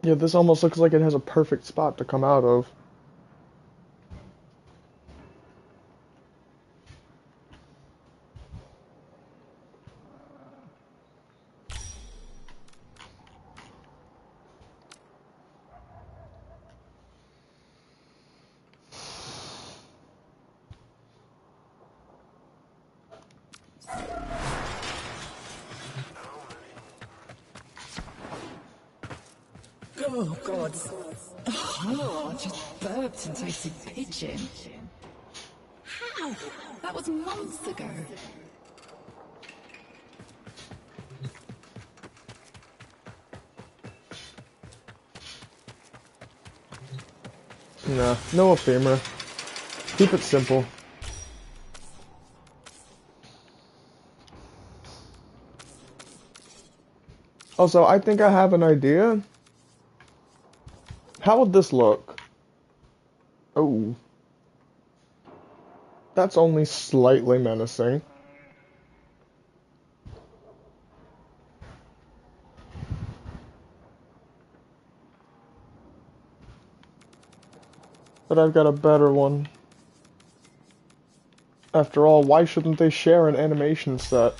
Yeah, this almost looks like it has a perfect spot to come out of. Oh, God. Oh, I just burped and tasted pigeon. How? That was months ago. Nah, no ephemera. Keep it simple. Also, I think I have an idea. How would this look? Oh. That's only slightly menacing. But I've got a better one. After all, why shouldn't they share an animation set?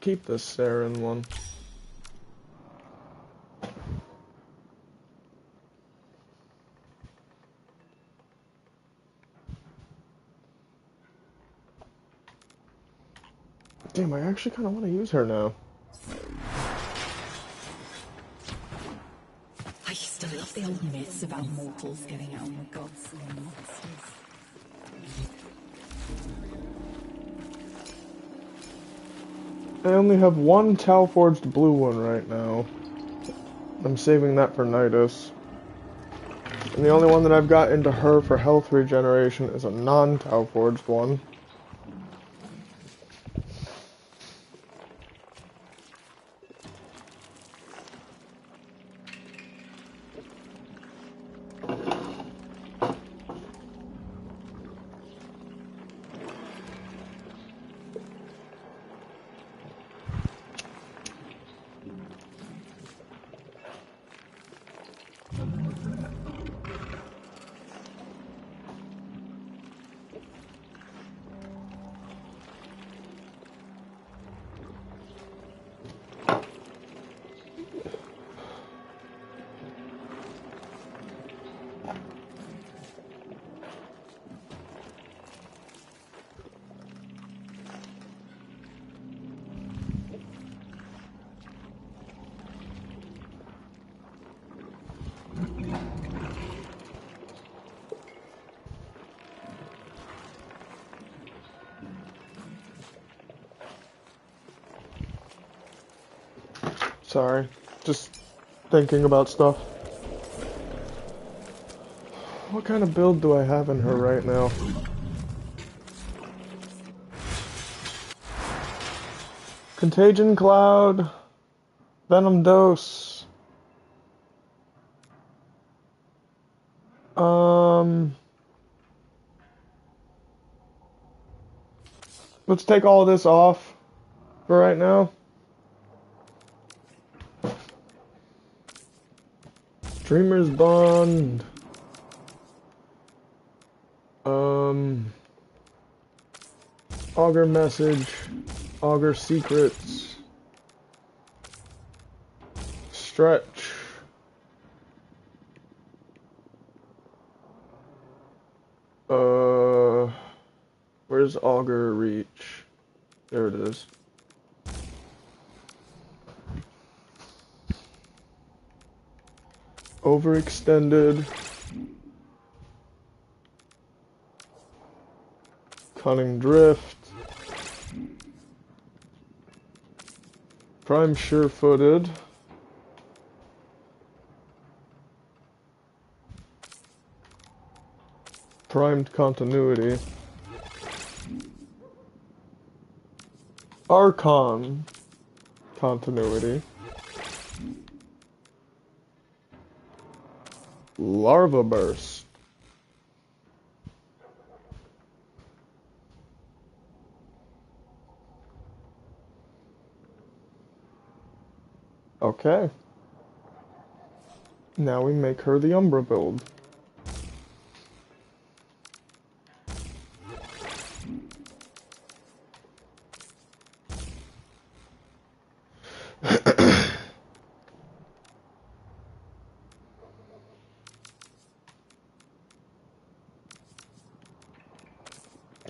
Keep the Saren one. Damn, I actually kind of want to use her now. I used to love the old myths about mortals getting out on the gods and monsters. I only have one Tau-forged blue one right now. I'm saving that for Nidus. And the only one that I've got into her for health regeneration is a non-Tau-forged one. Sorry, just thinking about stuff. What kind of build do I have in her right now? Contagion Cloud, Venom Dose. Let's take all of this off for right now. Dreamer's Bond. Augur Message. Augur Secrets. Stretch. Where's Augur Reach? There it is. Overextended. Cunning drift. Prime sure-footed. Primed continuity. Archon continuity. Larva burst. Okay. Now we make her the Umbra build.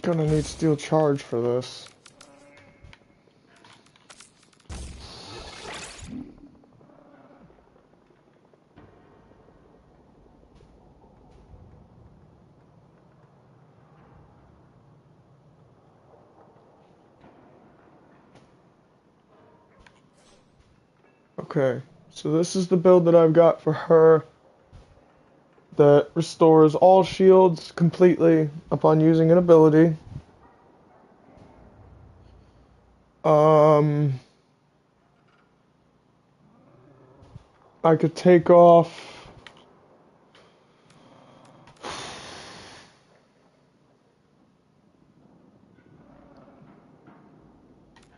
Gonna need steel charge for this. Okay, so this is the build that I've got for her that restores all shields completely upon using an ability. I could take off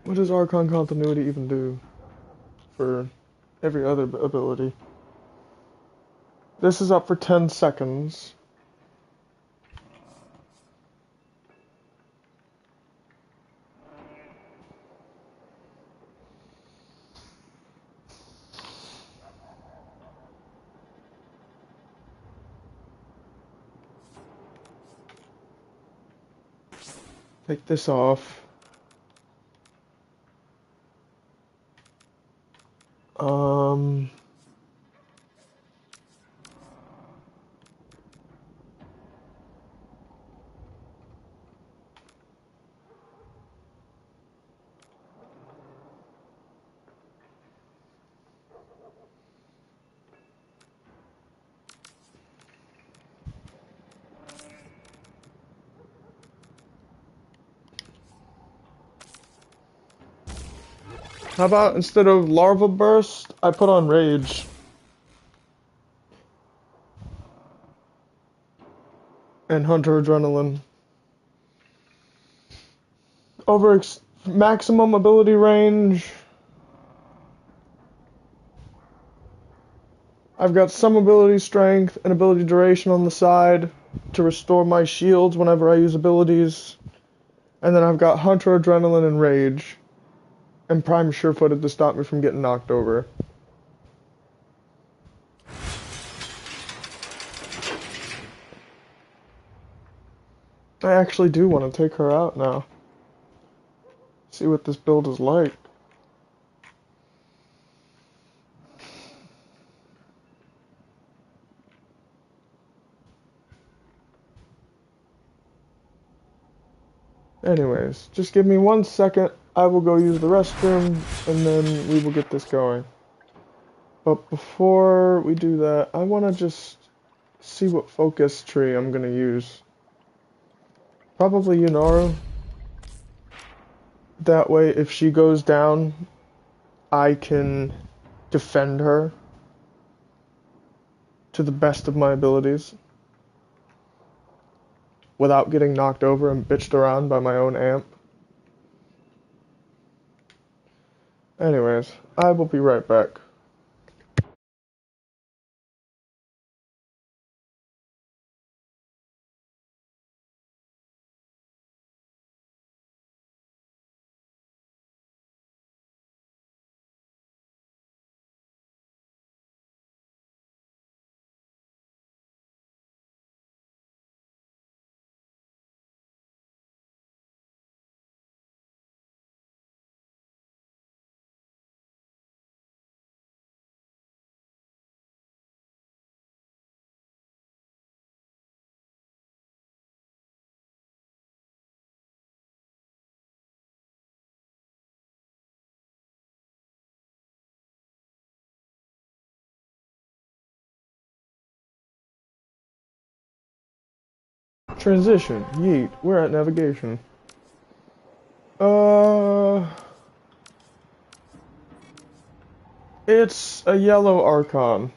what does Archon continuity even do for every other ability? This is up for 10 seconds. Take this off. How about instead of Larva Burst, I put on Rage? And Hunter Adrenaline. Over maximum ability range. I've got some ability strength and ability duration on the side to restore my shields whenever I use abilities. And then I've got Hunter Adrenaline and Rage. And Prime Sure-Footed to stop me from getting knocked over. I actually do want to take her out now. See what this build is like. Anyways, just give me 1 second. I will go use the restroom, and then we will get this going. But before we do that, I want to just see what focus tree I'm going to use. Probably Yunaru. That way, if she goes down, I can defend her to the best of my abilities without getting knocked over and bitched around by my own amp. Anyways, I will be right back. Transition. Yeet. We're at navigation. It's a yellow Archon.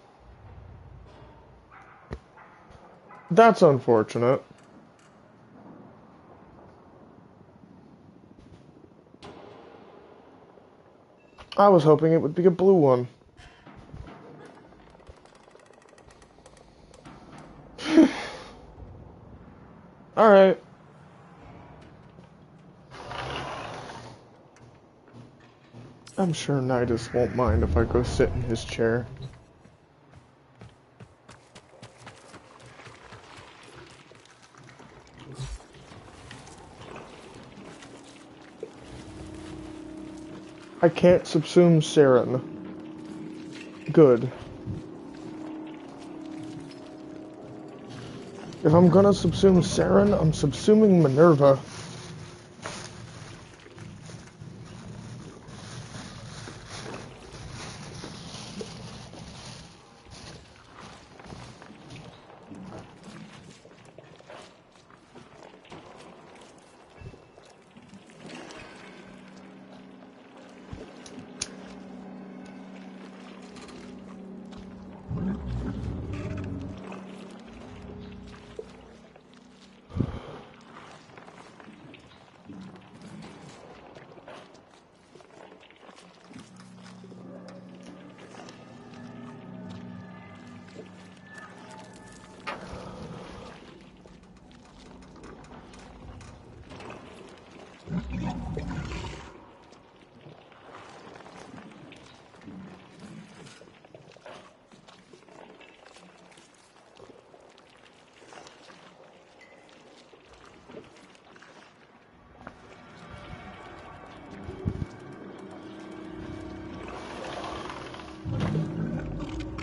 That's unfortunate. I was hoping it would be a blue one. Alright. I'm sure Nidus won't mind if I go sit in his chair. I can't subsume Saren. Good. If I'm gonna subsume Saren, I'm subsuming Minerva.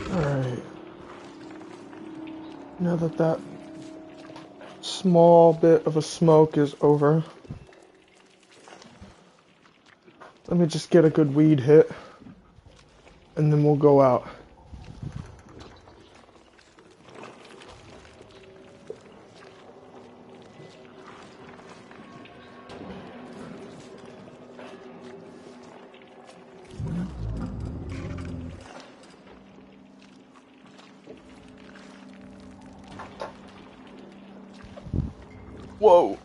Alright. Now that that small bit of a smoke is over, let me just get a good weed hit, and then we'll go out. Whoa.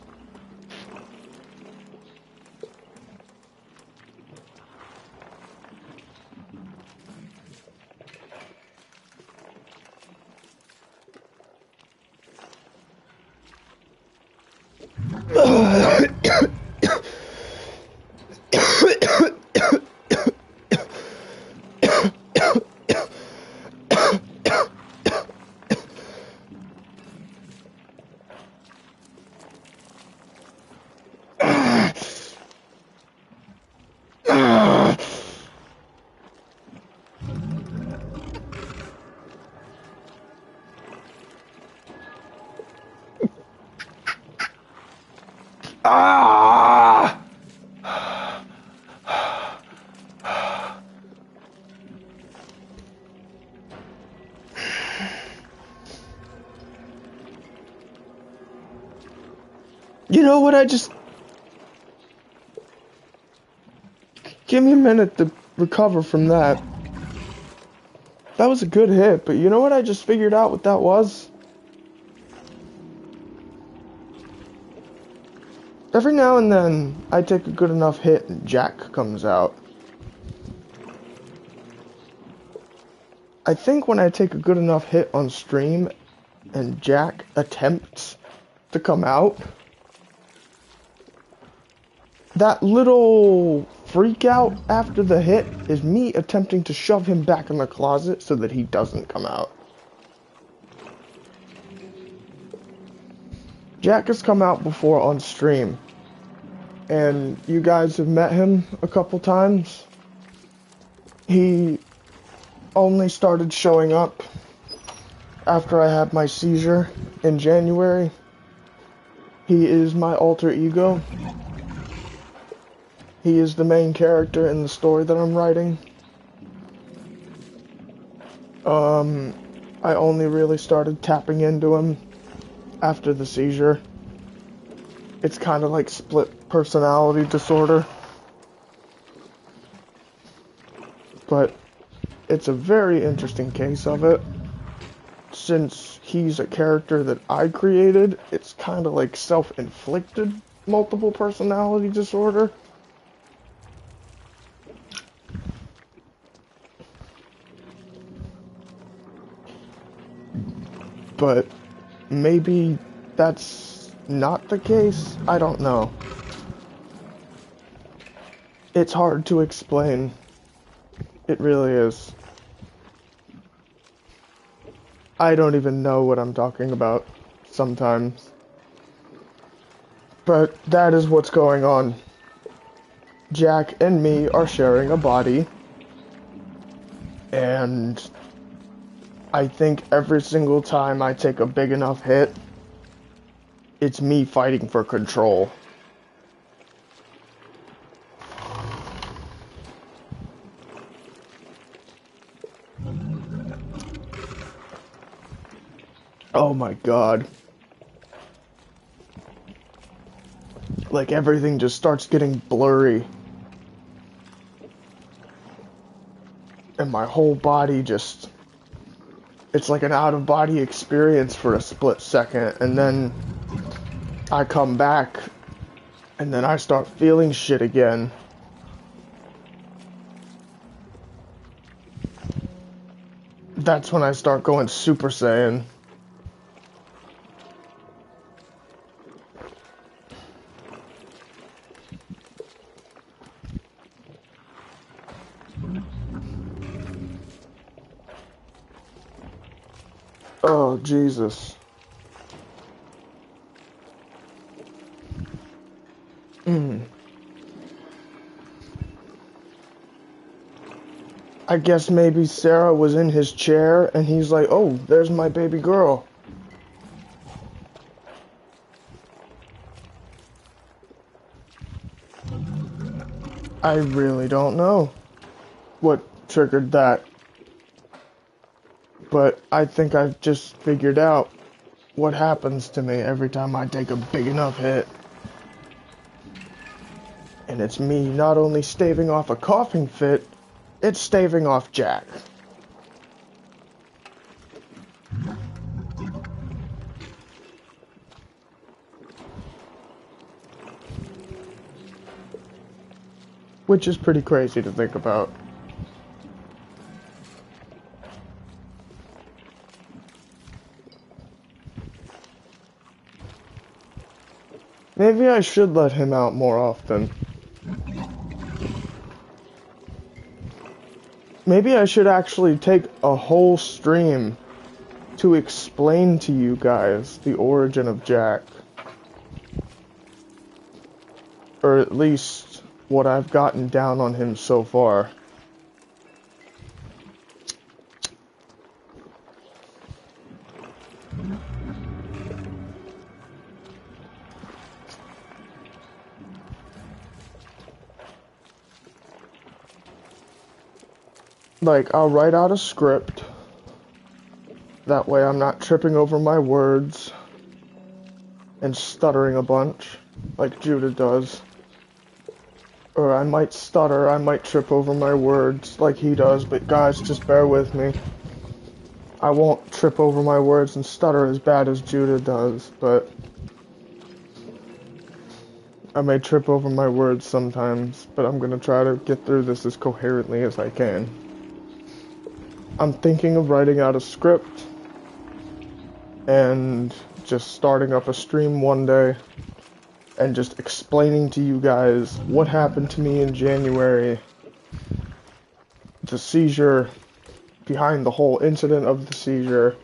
Ah! You know what, I just... Give me a minute to recover from that. That was a good hit, but you know what I just figured out what that was? Every now and then, I take a good enough hit and Jack comes out. I think when I take a good enough hit on stream and Jack attempts to come out, that little freak out after the hit is me attempting to shove him back in the closet so that he doesn't come out. Jack has come out before on stream, and you guys have met him a couple times. He only started showing up after I had my seizure in January. He is my alter ego. He is the main character in the story that I'm writing. I only really started tapping into him after the seizure, It's kind of like split personality disorder. But it's a very interesting case of it. Since he's a character that I created, it's kind of like self-inflicted multiple personality disorder. But maybe that's not the case. I don't know. It's hard to explain. It really is. I don't even know what I'm talking about sometimes. But that is what's going on. Jack and me are sharing a body. And I think every single time I take a big enough hit, it's me fighting for control. Oh my god. Like everything just starts getting blurry. And my whole body just... It's like an out-of-body experience for a split second. And then I come back. And then I start feeling shit again. That's when I start going Super Saiyan. Oh, Jesus. I guess maybe Sarah was in his chair and he's like, oh, there's my baby girl. I really don't know what triggered that. But I think I've just figured out what happens to me every time I take a big enough hit. And it's me not only staving off a coughing fit, it's staving off Jack. Which is pretty crazy to think about. Maybe I should let him out more often. Maybe I should actually take a whole stream to explain to you guys the origin of Jack. Or at least what I've gotten down on him so far. Like, I'll write out a script. That way I'm not tripping over my words and stuttering a bunch, like Judah does. Or I might stutter, I might trip over my words like he does, but guys, just bear with me. I won't trip over my words and stutter as bad as Judah does, but I may trip over my words sometimes, but I'm gonna try to get through this as coherently as I can. I'm thinking of writing out a script and just starting up a stream one day and just explaining to you guys what happened to me in January, the seizure, behind the whole incident of the seizure,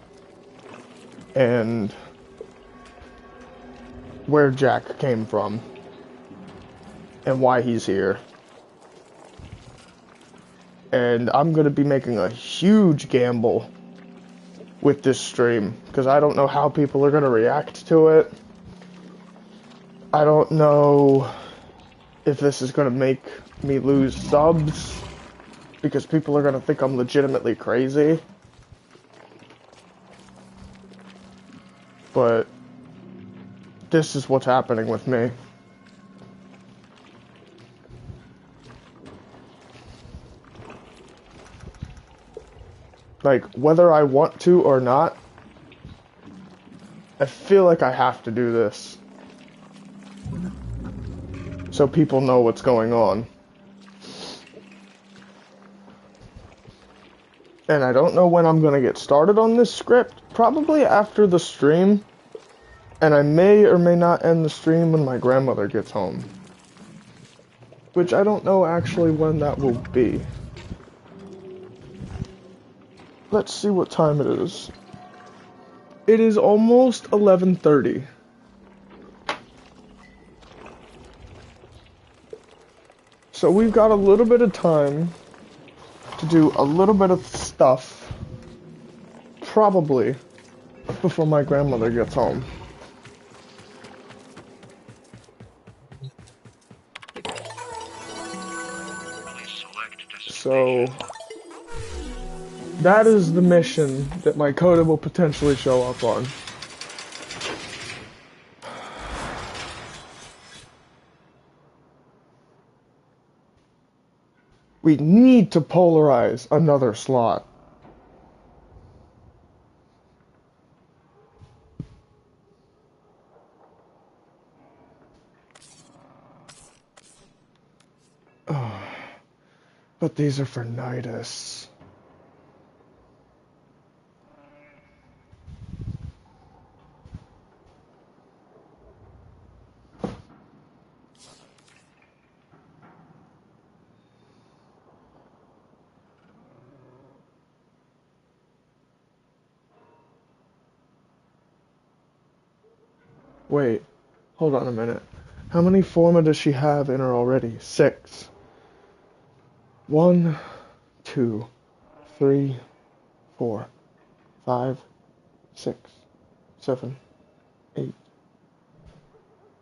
and where Jack came from and why he's here. And I'm going to be making a huge gamble with this stream, because I don't know how people are going to react to it. I don't know if this is going to make me lose subs, because people are going to think I'm legitimately crazy. But this is what's happening with me. Like, whether I want to or not, I feel like I have to do this. So people know what's going on. And I don't know when I'm going to get started on this script. Probably after the stream. And I may or may not end the stream when my grandmother gets home. Which I don't know actually when that will be. Let's see what time it is. It is almost 11:30. So we've got a little bit of time to do a little bit of stuff, probably before my grandmother gets home. So that is the mission that my coda will potentially show up on. We need to polarize another slot. Oh, but these are for Nidus. Wait, hold on a minute. How many forma does she have in her already? 6. 1, 2, 3, 4, 5, 6, 7, 8,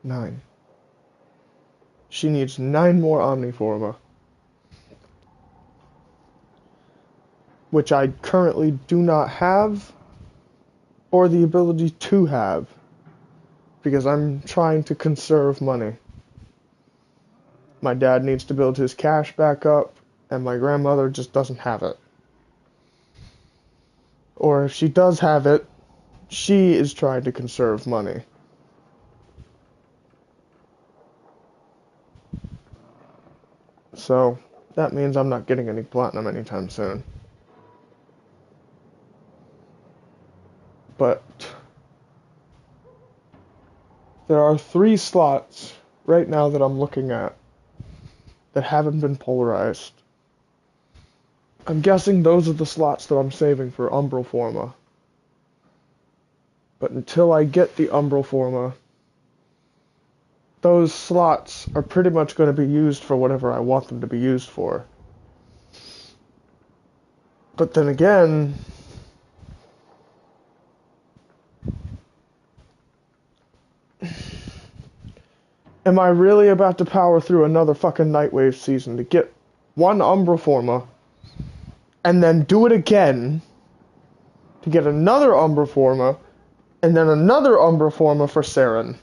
9. She needs 9 more Omniforma. Which I currently do not have, or the ability to have. Because I'm trying to conserve money. My dad needs to build his cash back up, and my grandmother just doesn't have it. Or if she does have it, she is trying to conserve money. So, that means I'm not getting any platinum anytime soon. But there are 3 slots right now that I'm looking at that haven't been polarized. I'm guessing those are the slots that I'm saving for Umbral Forma. But until I get the Umbral Forma, those slots are pretty much going to be used for whatever I want them to be used for. But then again, am I really about to power through another fucking Nightwave season to get 1 Umbra Forma, and then do it again to get another Umbra Forma, and then another Umbra Forma for Saren?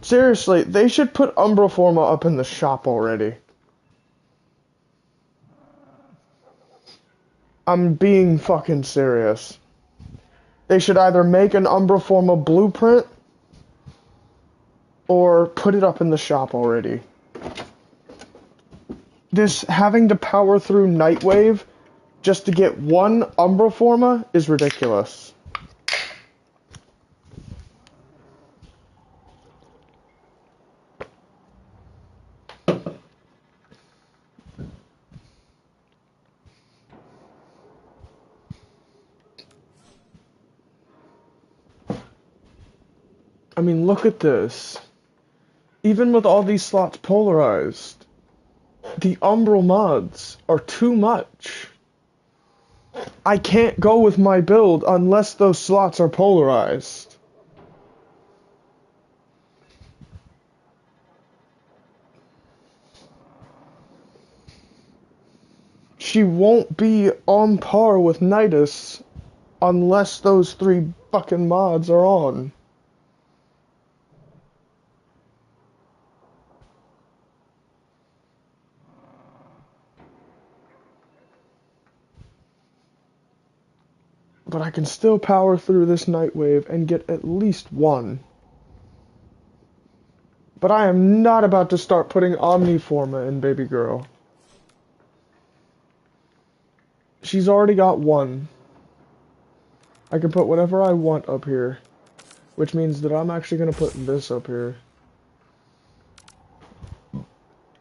Seriously, they should put Umbra Forma up in the shop already. I'm being fucking serious. They should either make an Umbra Forma blueprint or put it up in the shop already. This having to power through Nightwave just to get 1 Umbra Forma is ridiculous. I mean, look at this. Even with all these slots polarized, the Umbral mods are too much. I can't go with my build unless those slots are polarized. She won't be on par with Nidus unless those 3 fucking mods are on. But I can still power through this Nightwave and get at least one. But I am not about to start putting Omniforma in Baby Girl. She's already got one. I can put whatever I want up here. Which means that I'm actually going to put this up here.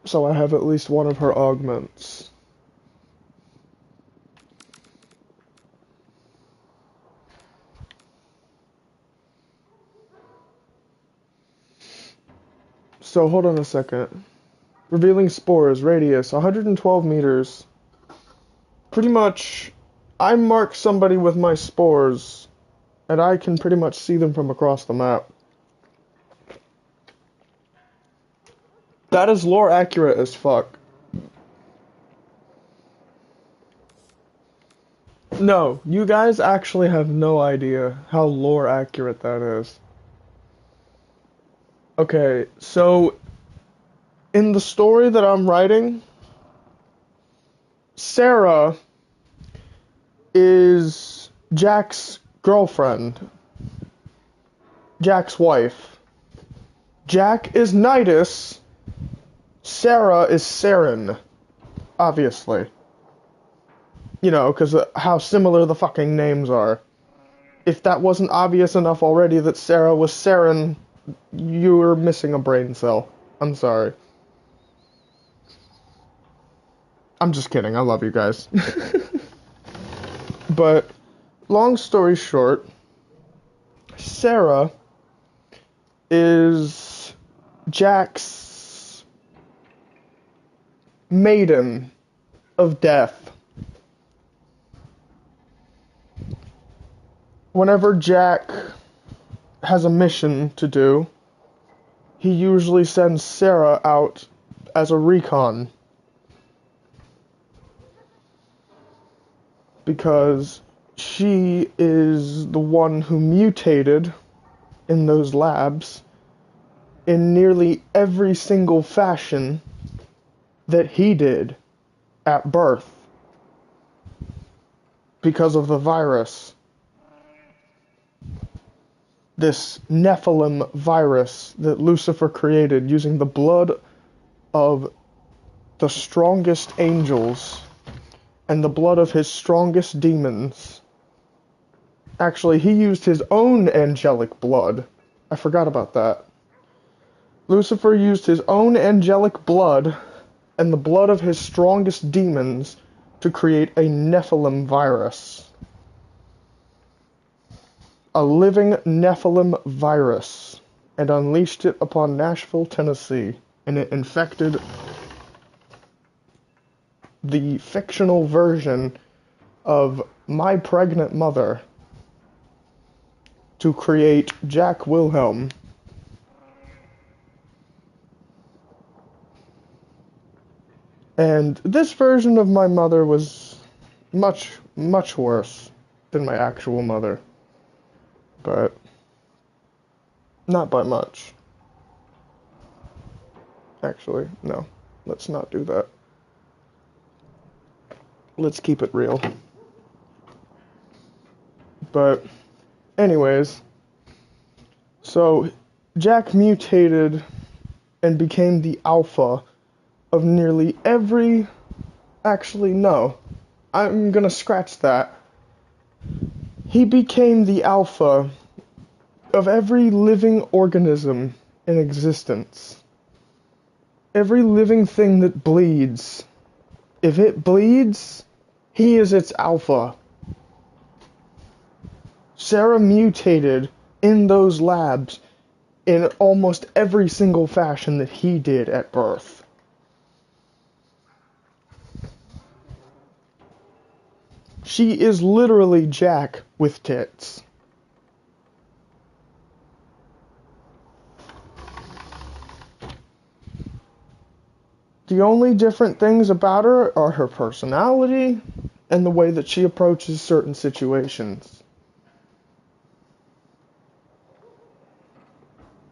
So I have at least one of her augments. So hold on a second. Revealing spores, radius 112 meters. Pretty much, I mark somebody with my spores, and I can pretty much see them from across the map. That is lore accurate as fuck. No, you guys actually have no idea how lore accurate that is. Okay, so in the story that I'm writing, Sarah is Jack's girlfriend, Jack's wife. Jack is Nidus, Sarah is Saren, obviously. You know, because how similar the fucking names are. If that wasn't obvious enough already that Sarah was Saren, you were missing a brain cell. I'm sorry. I'm just kidding, I love you guys. But, long story short, Sarah is Jack's maiden of death. Whenever Jack has a mission to do, he usually sends Sarah out as a recon. Because she is the one who mutated in those labs in nearly every single fashion that he did at birth. Because of the virus. This Nephilim virus that Lucifer created using the blood of the strongest angels and the blood of his strongest demons. Actually, he used his own angelic blood. I forgot about that. Lucifer used his own angelic blood and the blood of his strongest demons to create a Nephilim virus. A living Nephilim virus, and unleashed it upon Nashville, Tennessee, and it infected the fictional version of my pregnant mother to create Jack Wilhelm. And this version of my mother was much, much worse than my actual mother. But not by much. Actually, no. Let's not do that. Let's keep it real. But anyways, so Jack mutated and became the alpha of nearly every... Actually, no. I'm gonna scratch that. He became the alpha of every living organism in existence. Every living thing that bleeds. If it bleeds, he is its alpha. Sarah mutated in those labs in almost every single fashion that he did at birth. She is literally Jack with tits. The only different things about her are her personality and the way that she approaches certain situations.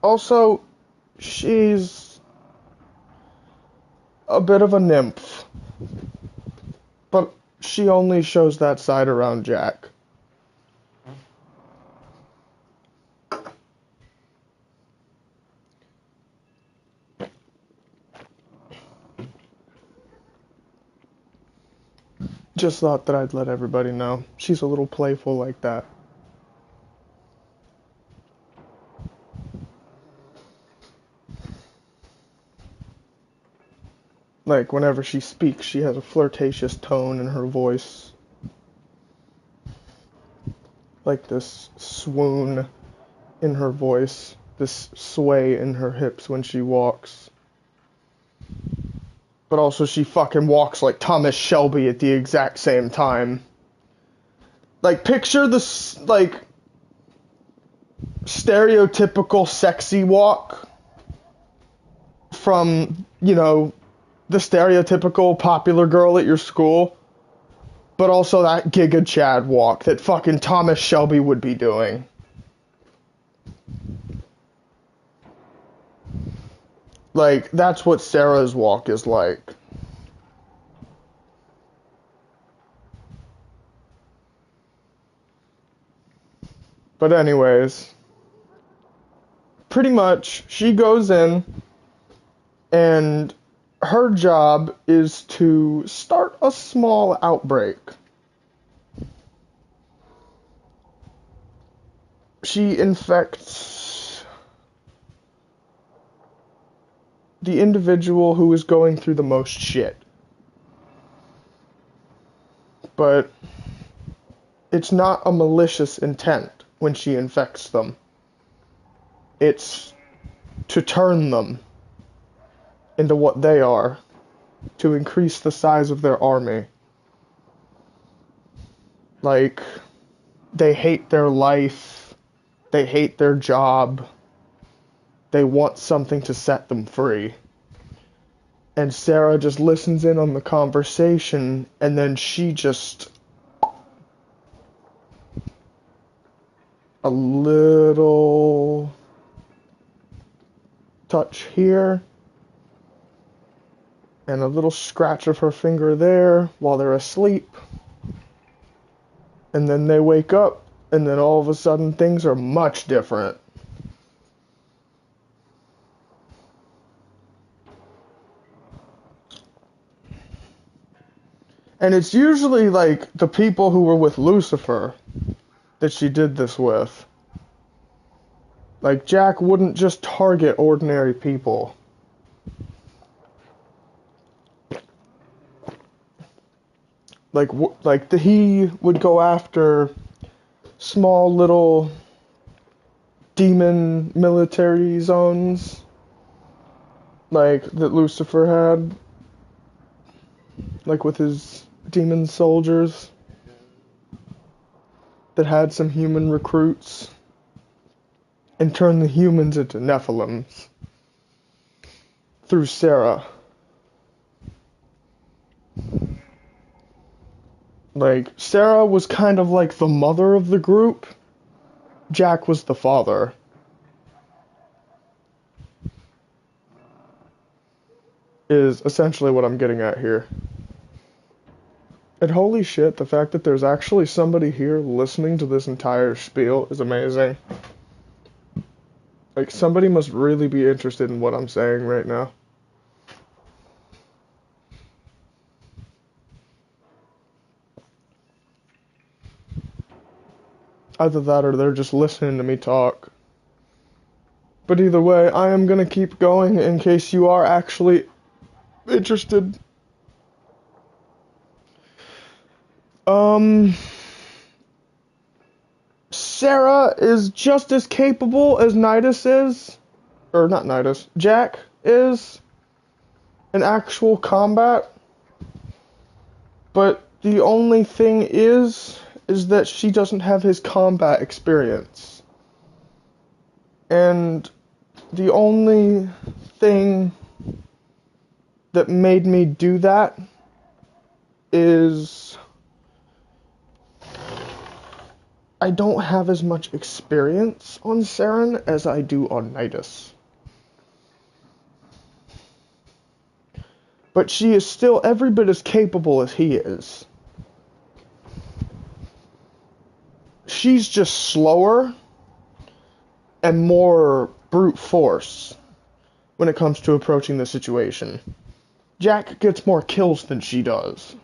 Also, she's a bit of a nymph. But she only shows that side around Jack. Just thought that I'd let everybody know. She's a little playful like that. Like, whenever she speaks, she has a flirtatious tone in her voice. Like this swoon in her voice. This sway in her hips when she walks. But also she fucking walks like Thomas Shelby at the exact same time. Like, picture this, like, stereotypical sexy walk from, you know, the stereotypical popular girl at your school, but also that Giga Chad walk that fucking Thomas Shelby would be doing. Like, that's what Sarah's walk is like. But anyways, pretty much she goes in and her job is to start a small outbreak. She infects the individual who is going through the most shit. But it's not a malicious intent when she infects them. It's to turn them into what they are, to increase the size of their army. Like, they hate their life, they hate their job, they want something to set them free. And Sarah just listens in on the conversation, and then she just... a little touch here, and a little scratch of her finger there while they're asleep. And then they wake up, and then all of a sudden things are much different. And it's usually like the people who were with Lucifer that she did this with. Like, Jack wouldn't just target ordinary people. He would go after small little demon military zones, like, that Lucifer had, like, with his demon soldiers that had some human recruits, and turn the humans into Nephilims through Sarah. Like, Sarah was kind of like the mother of the group. Jack was the father. Is essentially what I'm getting at here. And holy shit, the fact that there's actually somebody here listening to this entire spiel is amazing. Like, somebody must really be interested in what I'm saying right now. Either that or they're just listening to me talk. But either way, I am gonna keep going in case you are actually interested. Sarah is just as capable as Nidus is. Or not Nidus, Jack is in actual combat. But the only thing is that she doesn't have his combat experience. And the only thing that made me do that is I don't have as much experience on Saren as I do on Nidus. But she is still every bit as capable as he is. She's just slower and more brute force when it comes to approaching the situation. Jack gets more kills than she does.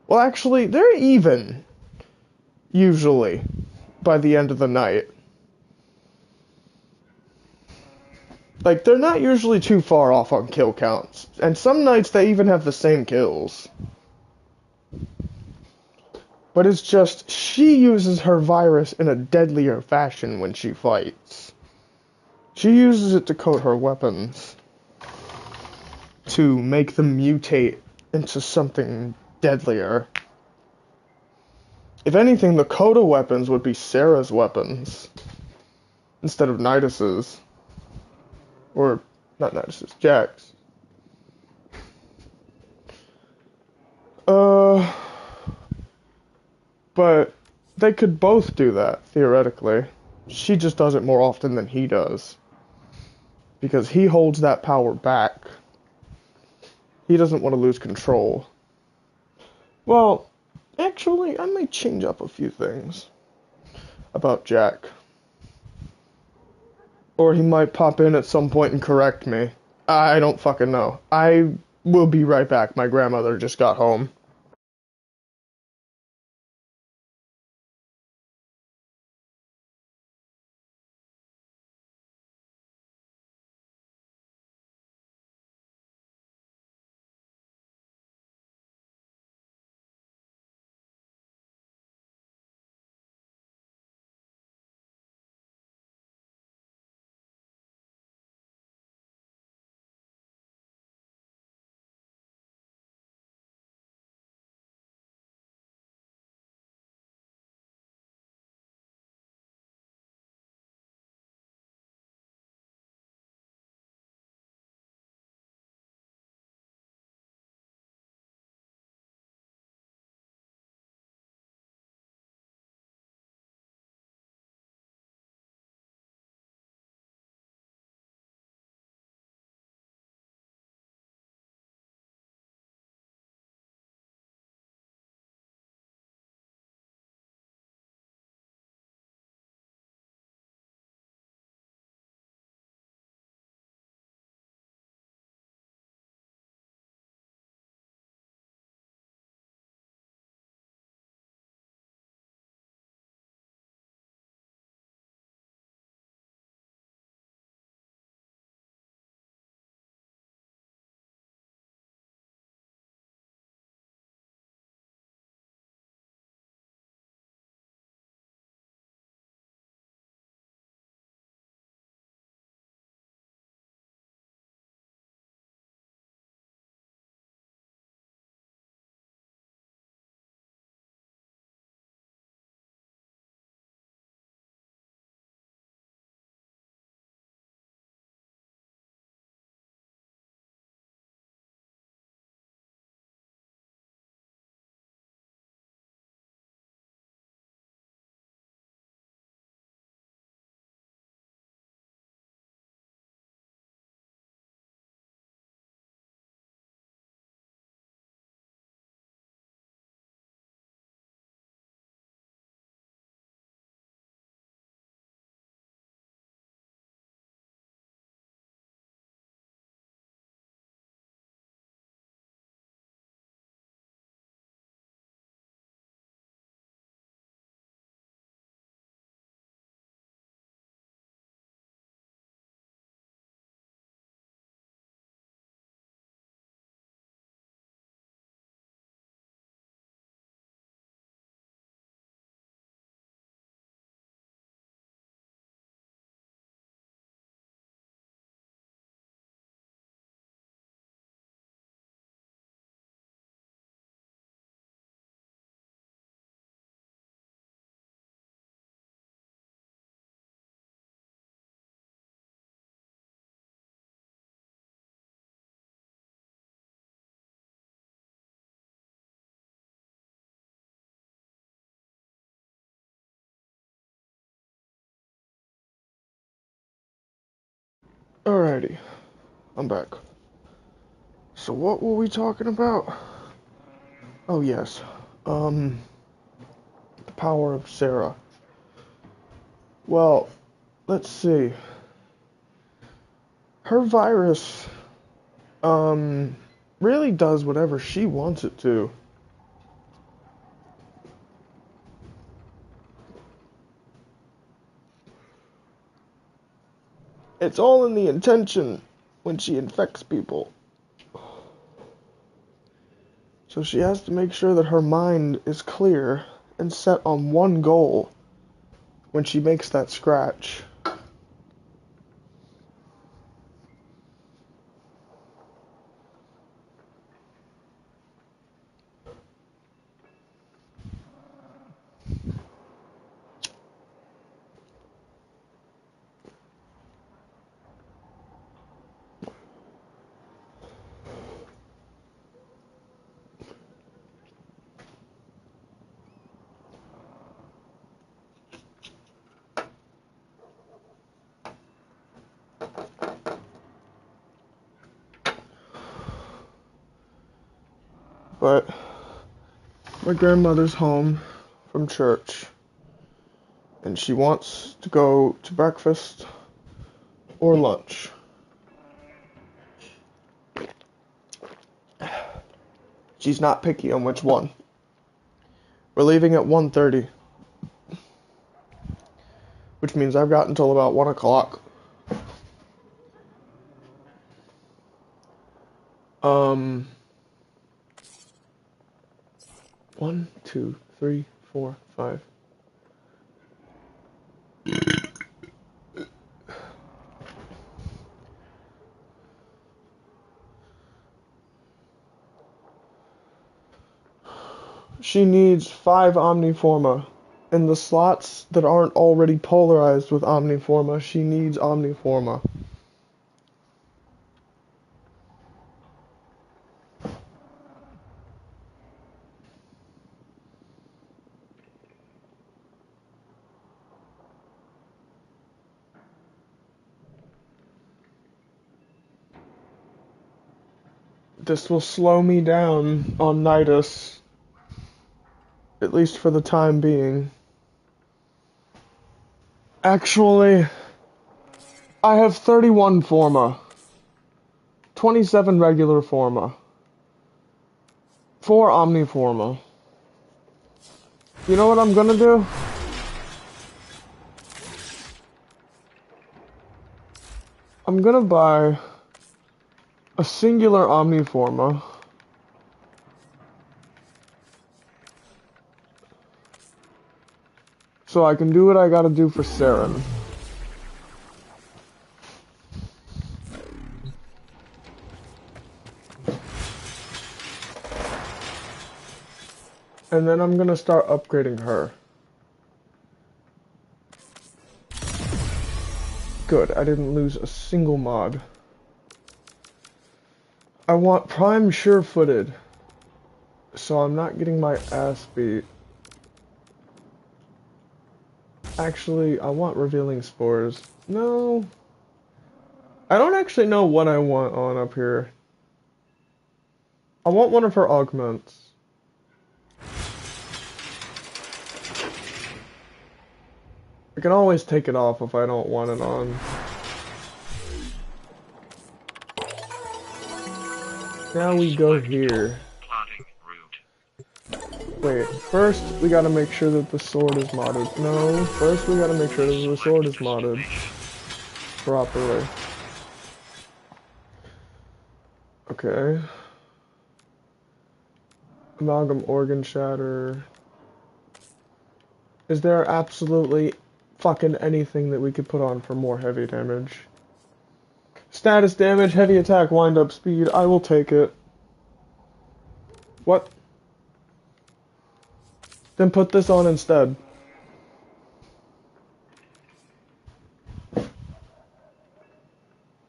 Well, actually, they're even, usually, by the end of the night. Like, they're not usually too far off on kill counts. And some nights they even have the same kills. But it's just, she uses her virus in a deadlier fashion when she fights. She uses it to coat her weapons. To make them mutate into something deadlier. If anything, the Coda weapons would be Sarah's weapons. Instead of Nidus's. Or, not Nidus's, Jack's. But they could both do that, theoretically. She just does it more often than he does. Because he holds that power back. He doesn't want to lose control. Well, actually, I might change up a few things about Jack. Or he might pop in at some point and correct me. I don't fucking know. I will be right back. My grandmother just got home. Alrighty, I'm back. So what were we talking about? Oh yes, the power of Sarah. Well, let's see. Her virus, really does whatever she wants it to. It's all in the intention when she infects people. So she has to make sure that her mind is clear and set on one goal when she makes that scratch. But my grandmother's home from church, and she wants to go to breakfast or lunch. She's not picky on which one. We're leaving at 1:30, which means I've got until about 1 o'clock. 1, 2, 3, 4, 5. She needs 5 Omniforma. In the slots that aren't already polarized with Omniforma, she needs Omniforma. This will slow me down on Nidus, at least for the time being. Actually, I have 31 Forma, 27 regular Forma, 4 Omniforma. You know what I'm gonna do? I'm gonna buy a singular Omniforma. So I can do what I gotta do for Saren. And then I'm gonna start upgrading her. Good, I didn't lose a single mod. I want Prime Sure-Footed, so I'm not getting my ass beat. Actually, I want Revealing Spores. No. I don't actually know what I want on up here. I want one of her augments. I can always take it off if I don't want it on. Now we go here. Wait, first we gotta make sure that the sword is modded. No, first we gotta make sure that the sword is modded properly. Okay. Amalgam Organ Shatter. Is there absolutely fucking anything that we could put on for more heavy damage? Status damage, heavy attack, wind up speed. I will take it. What? Then put this on instead.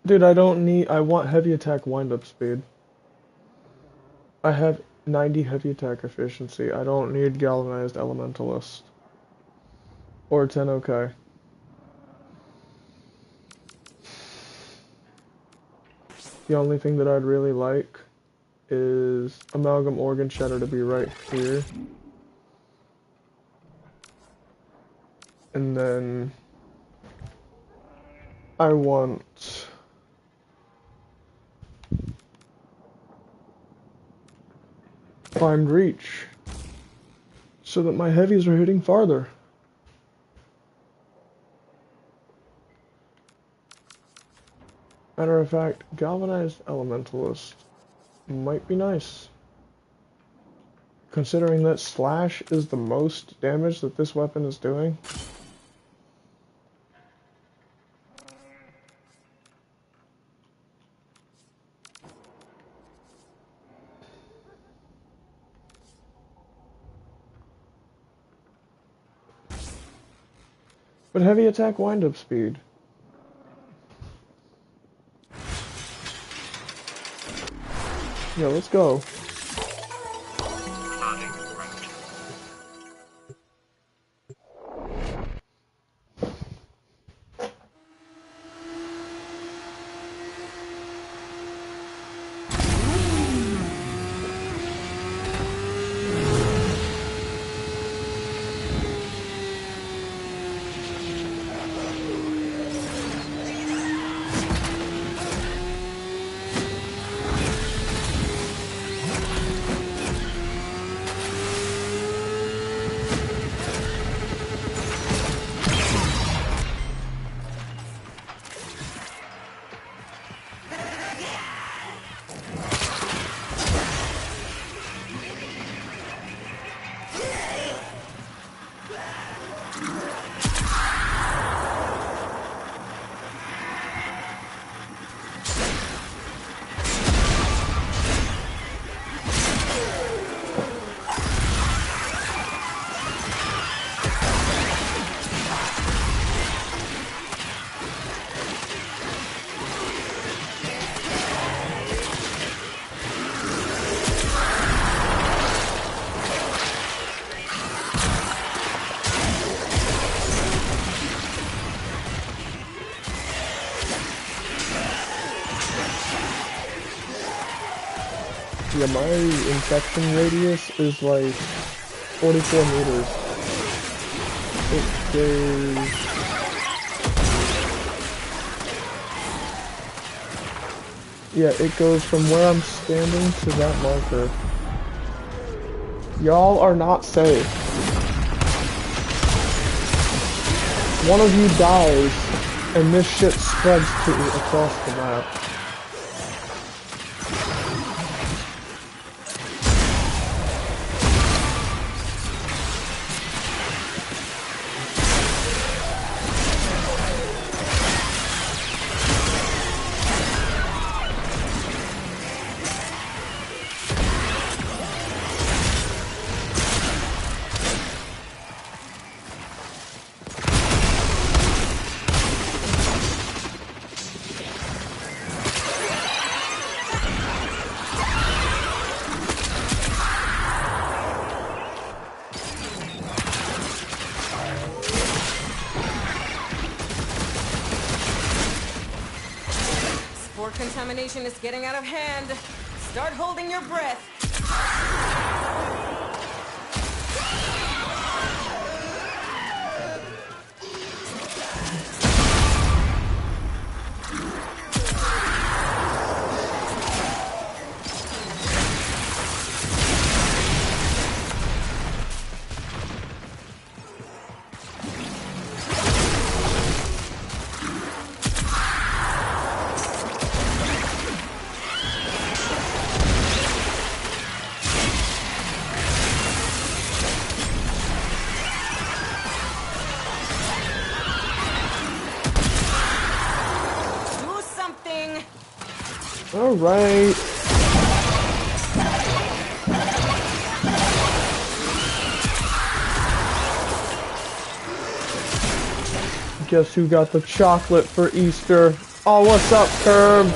Dude, I want heavy attack, wind up speed. I have 90 heavy attack efficiency. I don't need galvanized elementalist. Or 10 okay. The only thing that I'd really like is amalgam organ shatter to be right here. And then I want primed reach so that my heavies are hitting farther. Matter of fact, galvanized elementalist might be nice. Considering that slash is the most damage that this weapon is doing. But heavy attack wind-up speed. Yeah, let's go. Plotting route. Yeah, my infection radius is like 44 meters. It goes... Yeah, it goes from where I'm standing to that marker. Y'all are not safe. One of you dies, and this shit spreads to across the map. Contamination is getting out of hand. Start holding your breath. Alright. Guess who got the chocolate for Easter? Oh, what's up, Curb?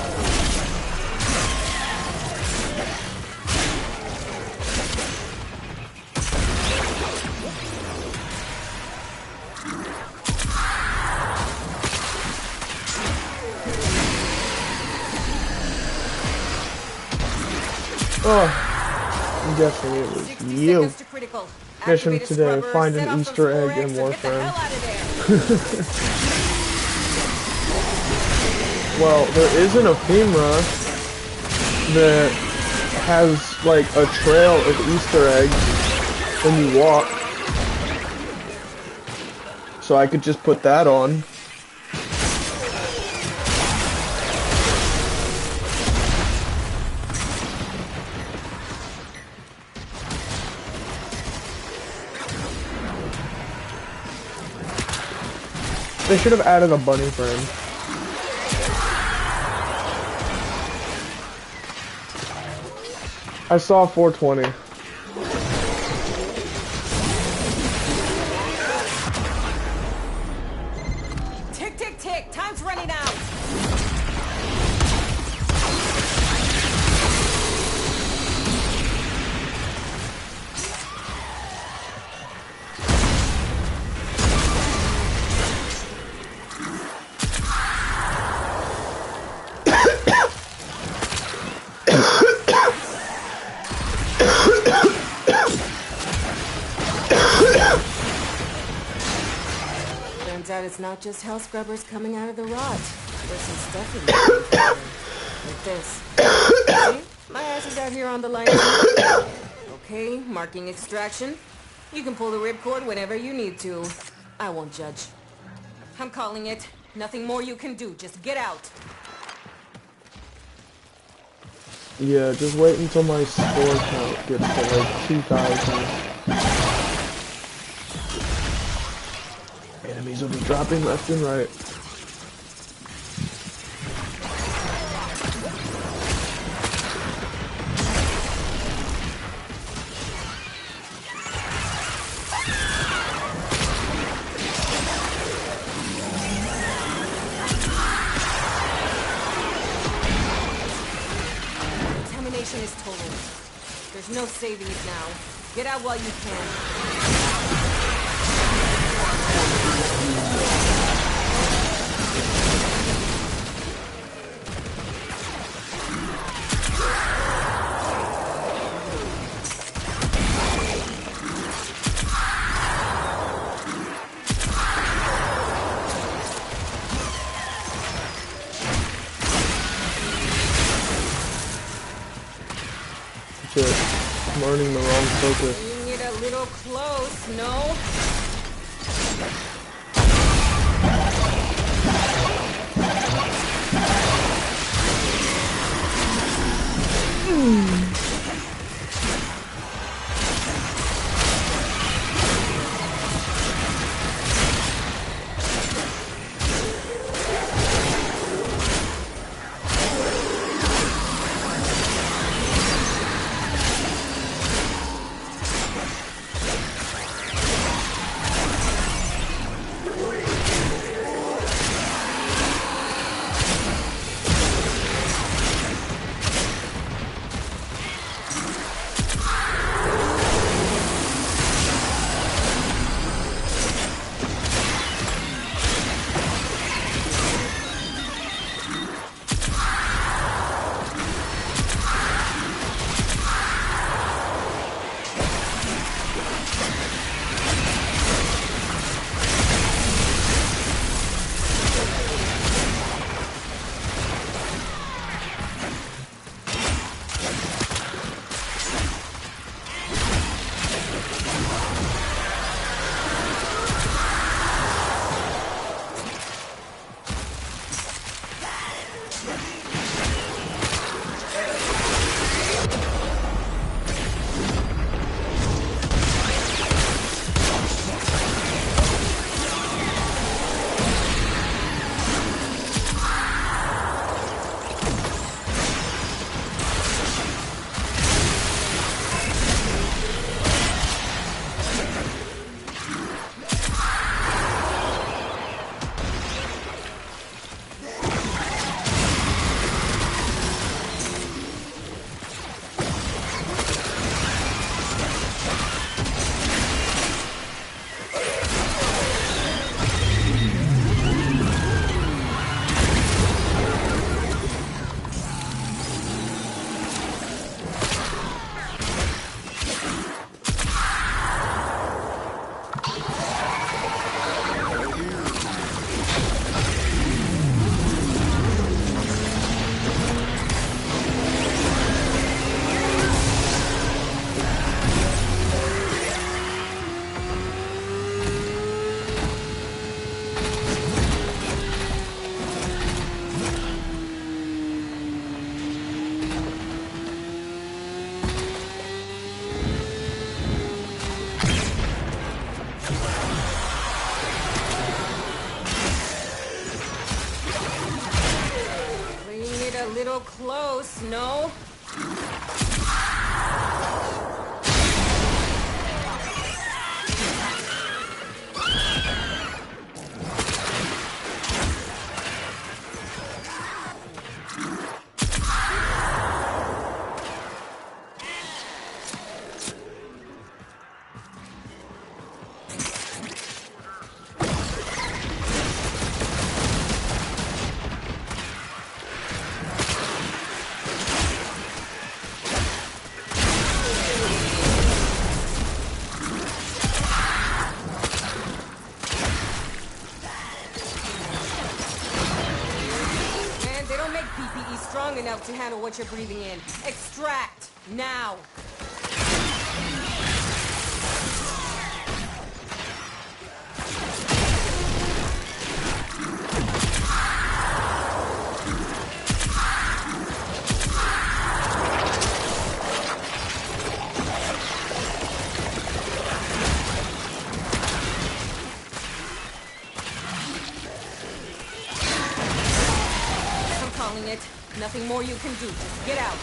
Oh, I'm guessing it was 60 you. seconds to critical. Mission Activate a today, scrubber, find set an off some Easter egg Sporex, in or get the hell Warframe. out of there. Well, there is an ephemera that has like a trail of Easter eggs when you walk. So I could just put that on. They should have added a bunny frame. I saw 420. Tick, tick, tick. Time's running out. Turns out it's not just hell scrubbers coming out of the rot. There's some stuff in there. Like this. See? My ass is out here on the line. Okay, marking extraction. You can pull the ripcord whenever you need to. I won't judge. I'm calling it. Nothing more you can do. Just get out. Yeah, just wait until my score count gets to like 2,000. Enemies will be dropping left and right. Contamination is total. There's no saving it now. Get out while you can. Shit, I'm earning the wrong focus. Bring it a little close, no? little close, no? Strong enough to handle what you're breathing in. Extract! Now! I'm calling it. Nothing more you can do. Just get out.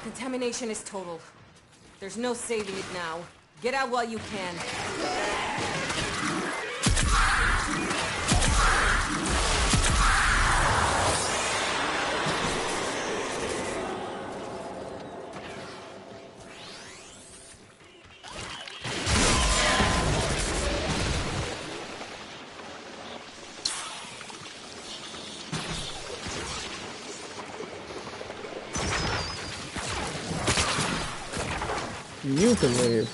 Contamination is total. There's no saving it now. Get out while you can. You can leave.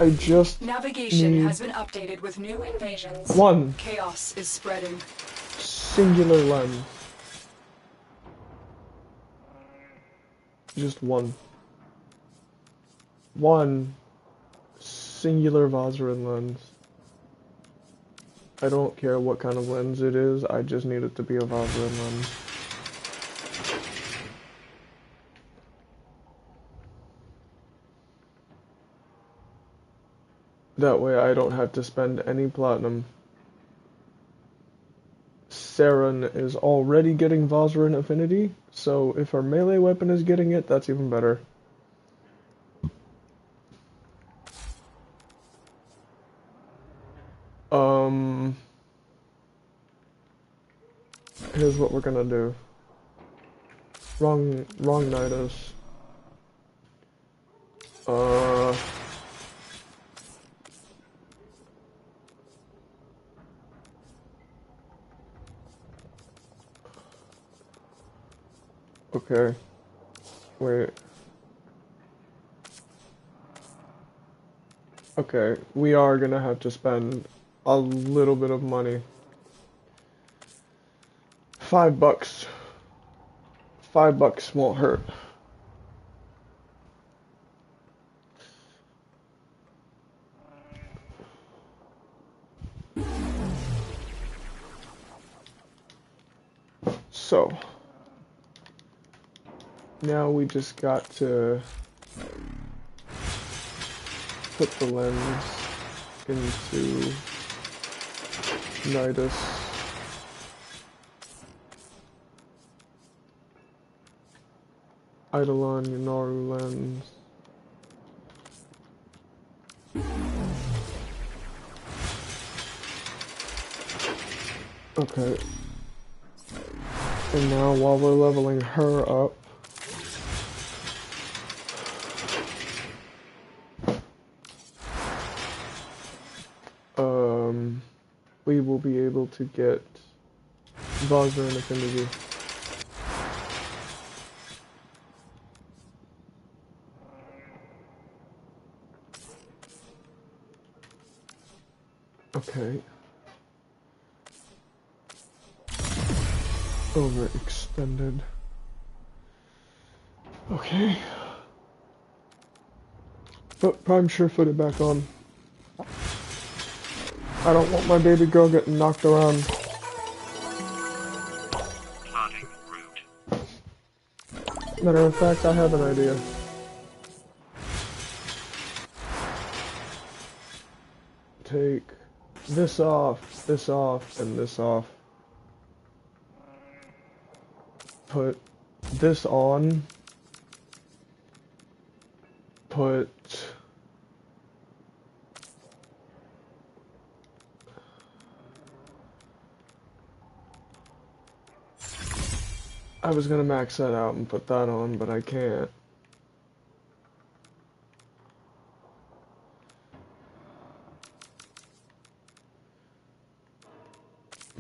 I just Navigation need has been updated with new invasions. one Chaos is spreading. singular lens. Just one. One singular Vozarin lens. I don't care what kind of lens it is, I just need it to be a Vozarin lens. That way I don't have to spend any platinum. Saren is already getting Vozarin affinity, so if her melee weapon is getting it, that's even better. Here's what we're gonna do. Wrong Nidus. Okay. Wait. Okay, we are gonna have to spend a little bit of money. $5. $5 won't hurt. So now we just got to put the lens into Nidus. Eidolon, Yonaru lens. Okay. And now while we're leveling her up, we will be able to get Vajra and Affinity. Okay. Overextended. Okay. Put Prime Surefooted back on. I don't want my baby girl getting knocked around. Plotting route. Matter of fact, I have an idea. Take this off, and this off. Put this on. Put... I was gonna max that out and put that on, but I can't.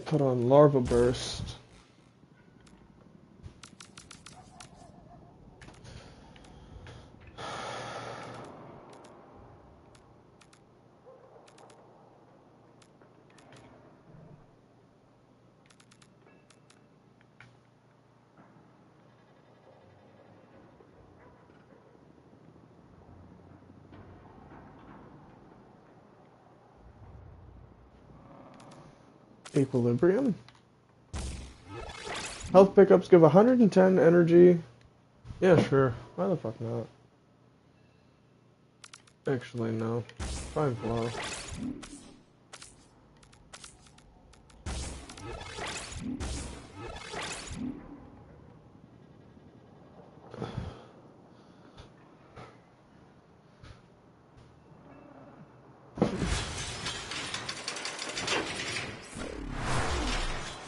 Put on Larva Burst. Equilibrium. Health pickups give 110 energy. Yeah, sure. Why the fuck not? Actually, no. Fine flow.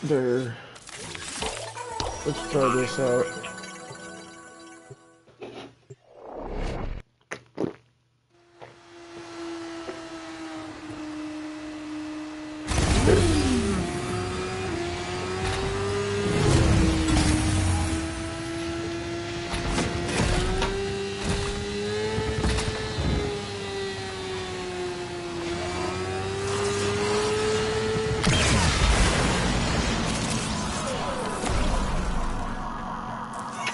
There. Let's try this out.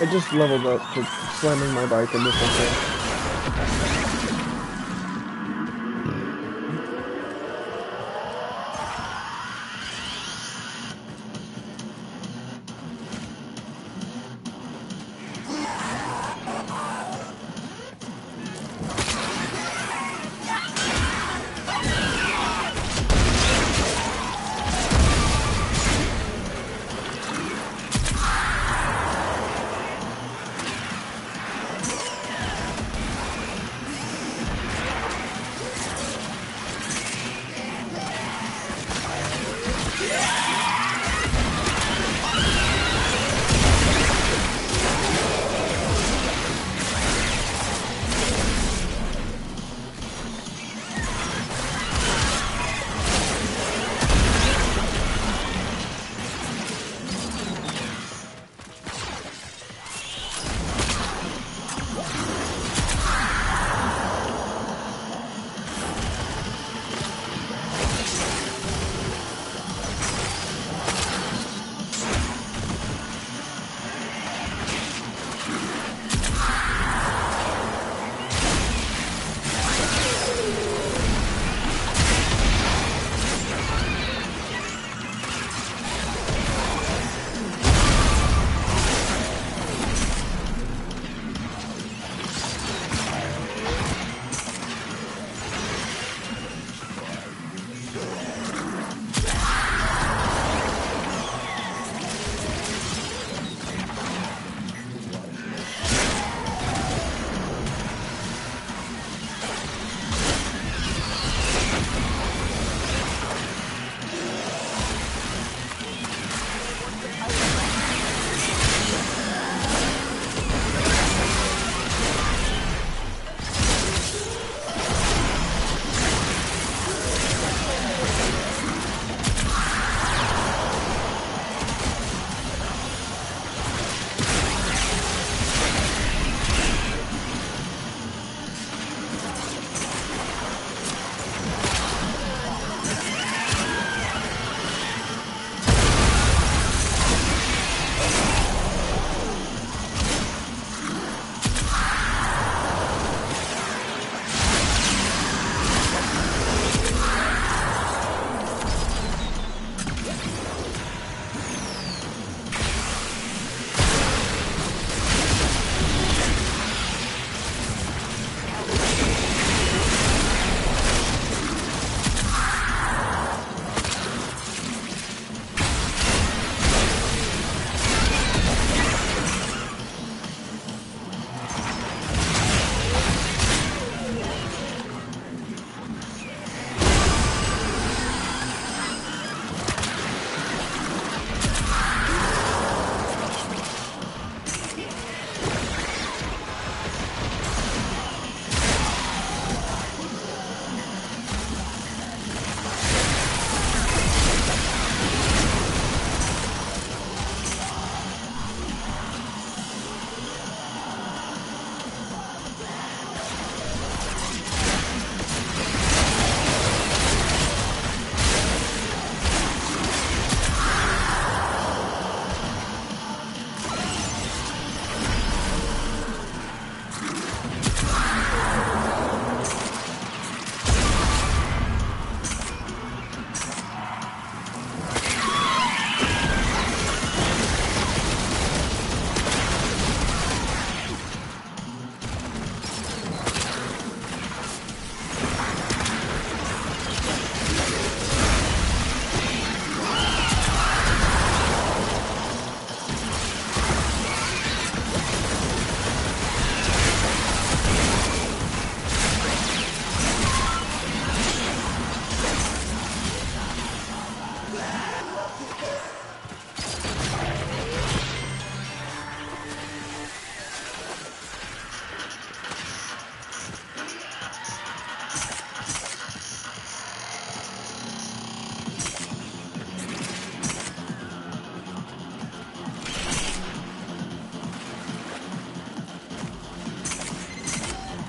I just leveled up for slamming my bike into something.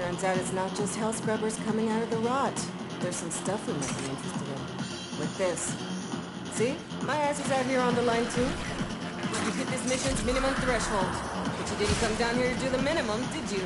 Turns out it's not just hell scrubbers coming out of the rot. There's some stuff we might be interested in. Like this. See? My ass is out here on the line too. You hit this mission's minimum threshold. But you didn't come down here to do the minimum, did you?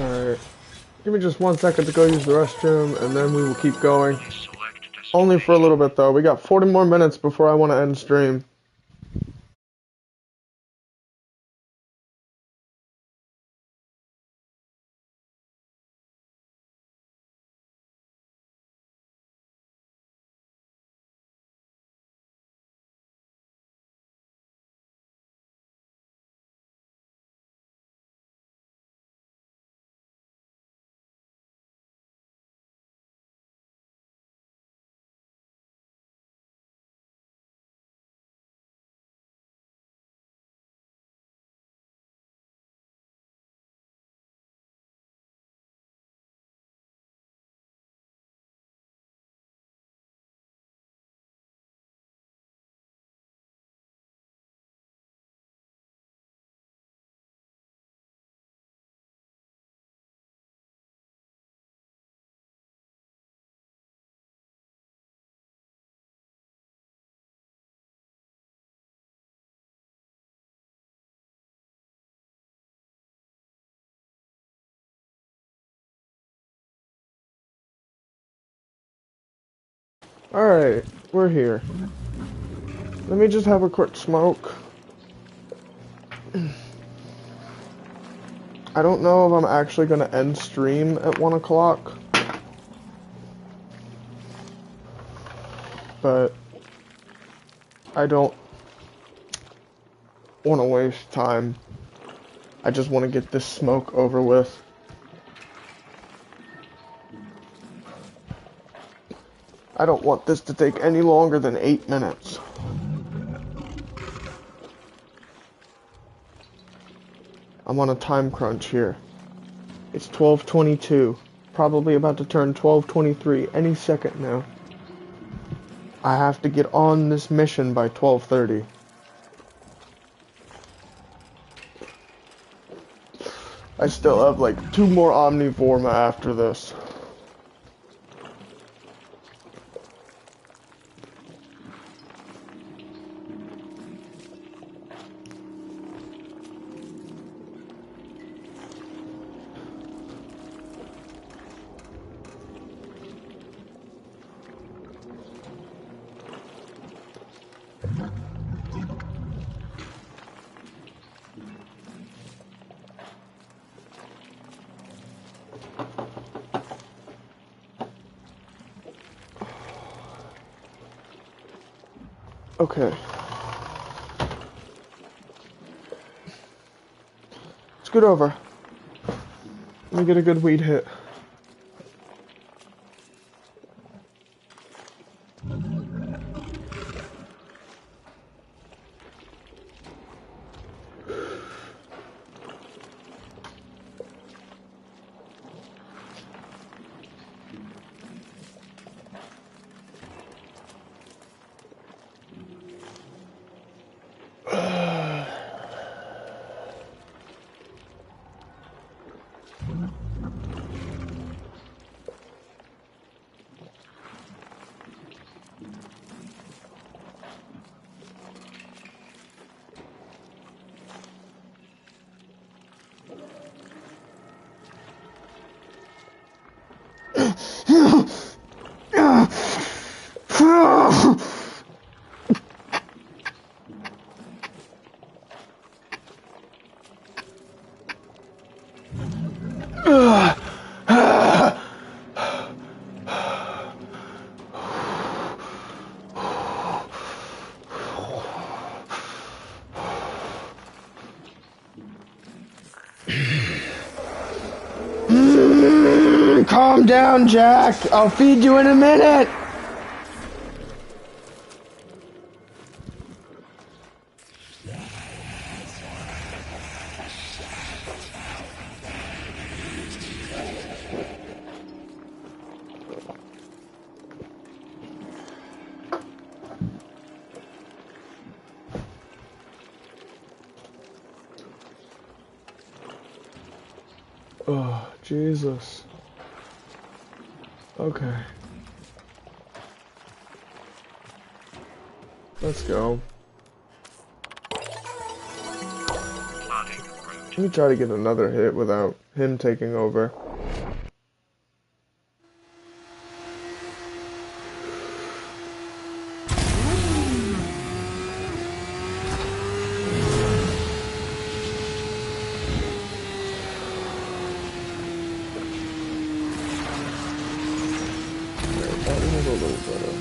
Alright. Give me just 1 second to go use the restroom, and then we will keep going. Only for a little bit, though. We got 40 more minutes before I want to end stream. Alright, we're here. Let me just have a quick smoke. I don't know if I'm actually going to end stream at 1 o'clock. But I don't want to waste time. I just want to get this smoke over with. I don't want this to take any longer than 8 minutes. I'm on a time crunch here. It's 12:22. Probably about to turn 12:23 any second now. I have to get on this mission by 12:30. I still have like 2 more Omnivorma after this. Okay. Scoot over. Let me get a good weed hit. Calm down, Jack. I'll feed you in a minute. Oh, Jesus. Okay. Let's go. Plotting route. Let me try to get another hit without him taking over. That one was a little better.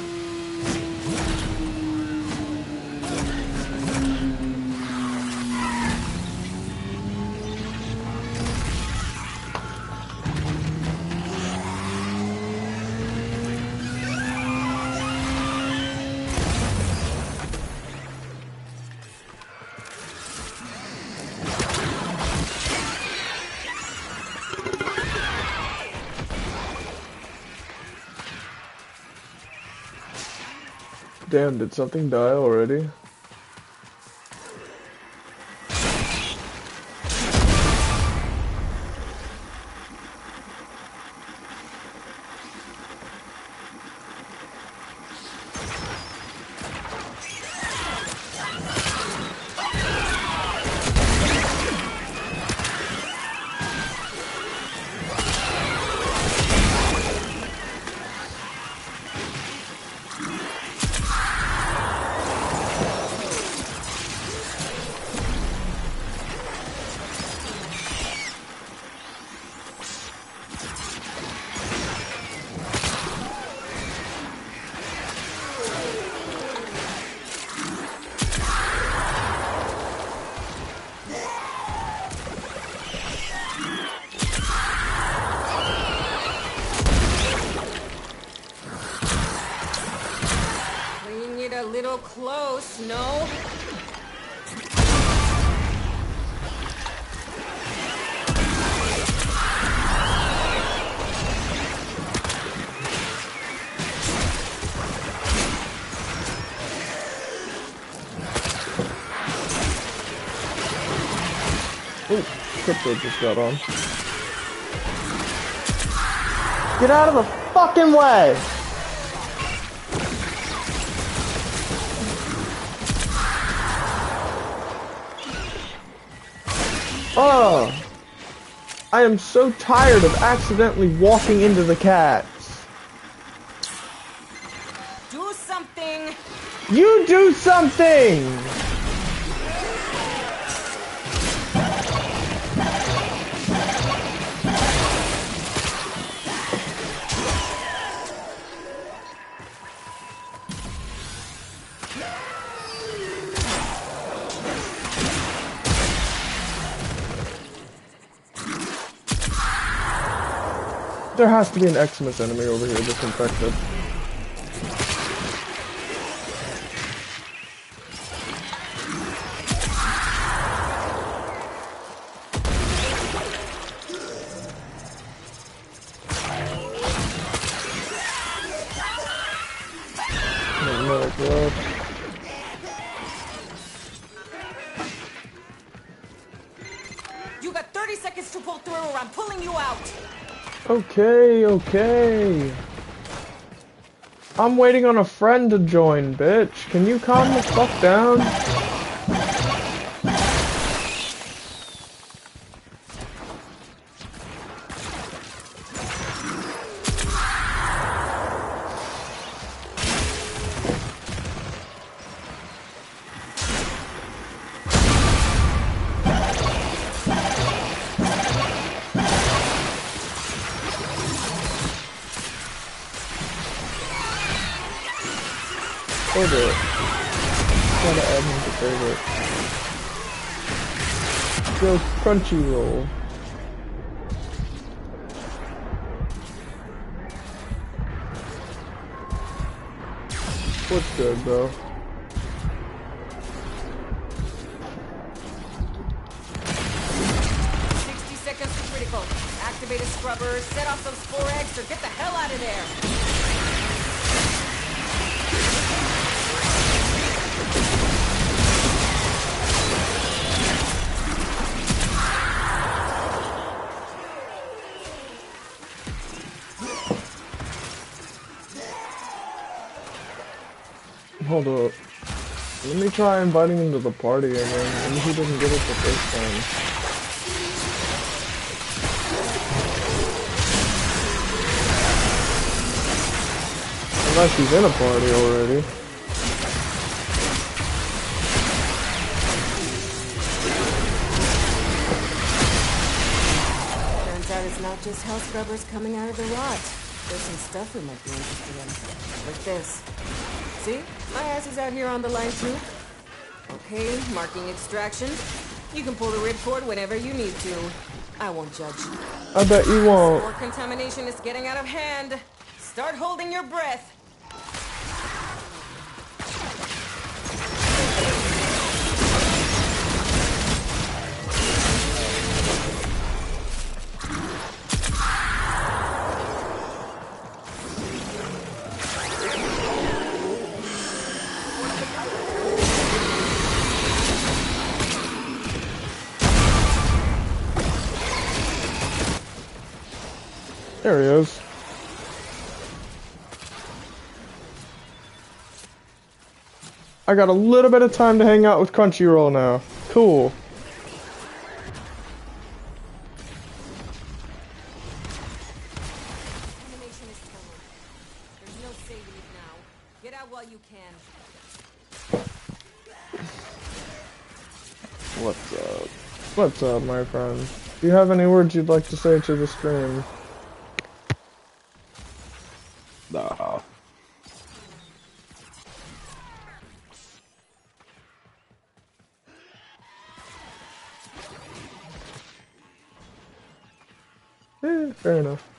Damn, did something die already? A little close, no? Ooh, Crypto just got on. Get out of the fucking way! Oh, I am so tired of accidentally walking into the cats. Do something! You do something! There has to be an Xmas enemy over here that's infected. No, bro. You got 30 seconds to pull through or I'm pulling you out! Okay, okay. I'm waiting on a friend to join, bitch. Can you calm the fuck down? Hold it. Gotta add him to favorite. Go Crunchyroll. What's good, bro? Critical. Activate a scrubber, set off those 4 eggs, or get the hell out of there! Hold up. Let me try inviting him to the party again. Maybe he doesn't get it the first time. Unless he's in a party already. Turns out it's not just hell scrubbers coming out of the rot. There's some stuff we might be interested in. Like this. See? My ass is out here on the line too. Okay, marking extraction. You can pull the ripcord whenever you need to. I won't judge. I bet you won't. More contamination is getting out of hand. Start holding your breath. There he is. I got a little bit of time to hang out with Crunchyroll now. Cool. Contamination is covered. There's no saving it now. Get out while you can. What's up? What's up, my friend? Do you have any words you'd like to say to the stream? No. Fair enough.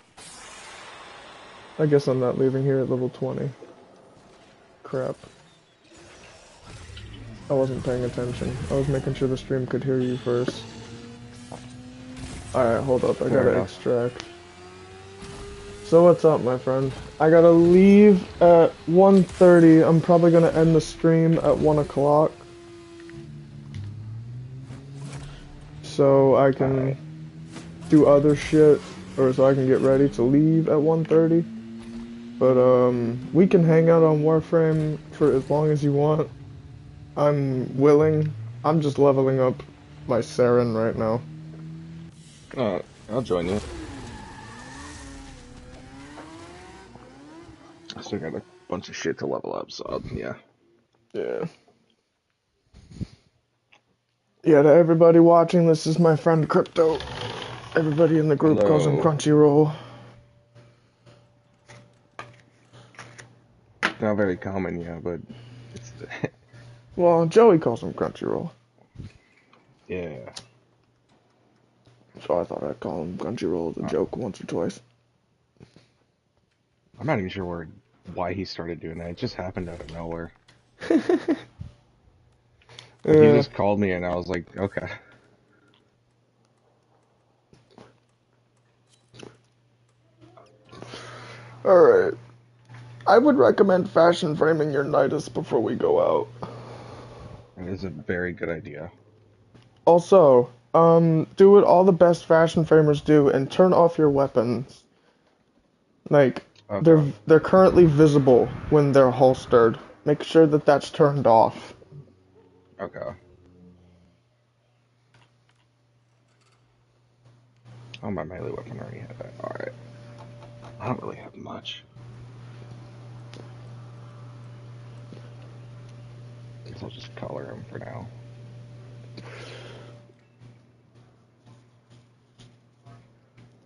I guess I'm not leaving here at level 20. Crap. I wasn't paying attention. I was making sure the stream could hear you first. Alright, hold up. I gotta extract. So what's up, my friend? I gotta leave at 1:30. I'm probably gonna end the stream at 1 o'clock. So I can do other shit, or so I can get ready to leave at 1:30. But we can hang out on Warframe for as long as you want. I'm willing. I'm just leveling up my Saren right now. I'll join you. I still got a bunch of shit to level up, so yeah. Yeah. Yeah, to everybody watching, this is my friend Crypto. Everybody in the group calls him Crunchyroll. Not very common, yeah, but it's... Well, Joey calls him Crunchyroll. Yeah. So I thought I'd call him Crunchyroll as a joke once or twice. I'm not even sure why he started doing that. It just happened out of nowhere. He just called me and I was like, okay. Alright. I would recommend fashion framing your Nidus before we go out. It is a very good idea. Also, do what all the best fashion framers do and turn off your weapons. Like, okay. They're currently visible when they're holstered. Make sure that that's turned off. Okay. Oh, my melee weapon already had that. Alright. I don't really have much. Guess I'll just color him for now.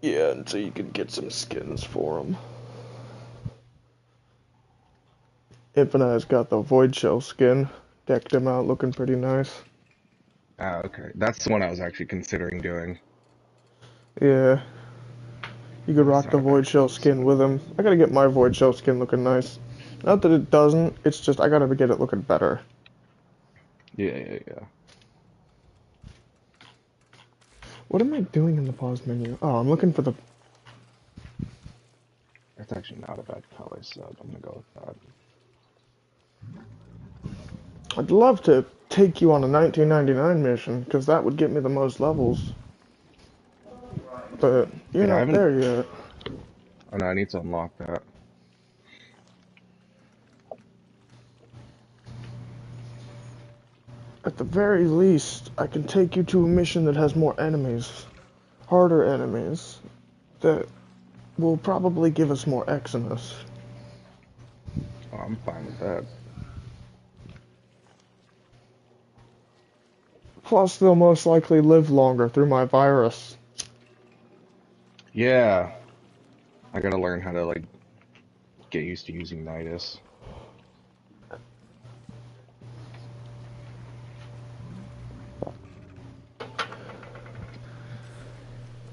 Yeah, and so you can get some skins for him. Infinite's got the Void Shell skin. Decked him out looking pretty nice. Ah, okay. That's the one I was actually considering doing. Yeah. You could rock the Void Shell skin with him. I gotta get my Void Shell skin looking nice. Not that it doesn't, it's just I gotta get it looking better. Yeah. What am I doing in the pause menu? Oh, I'm looking for the... That's actually not a bad color, so I'm gonna go with that. I'd love to take you on a 1999 mission, because that would get me the most levels. But you're not there yet. Oh no, I need to unlock that. At the very least, I can take you to a mission that has more enemies. Harder enemies. That will probably give us more Exodus. Oh, I'm fine with that. Plus, they'll most likely live longer through my virus. Yeah, I gotta learn how to, like, get used to using Nidus.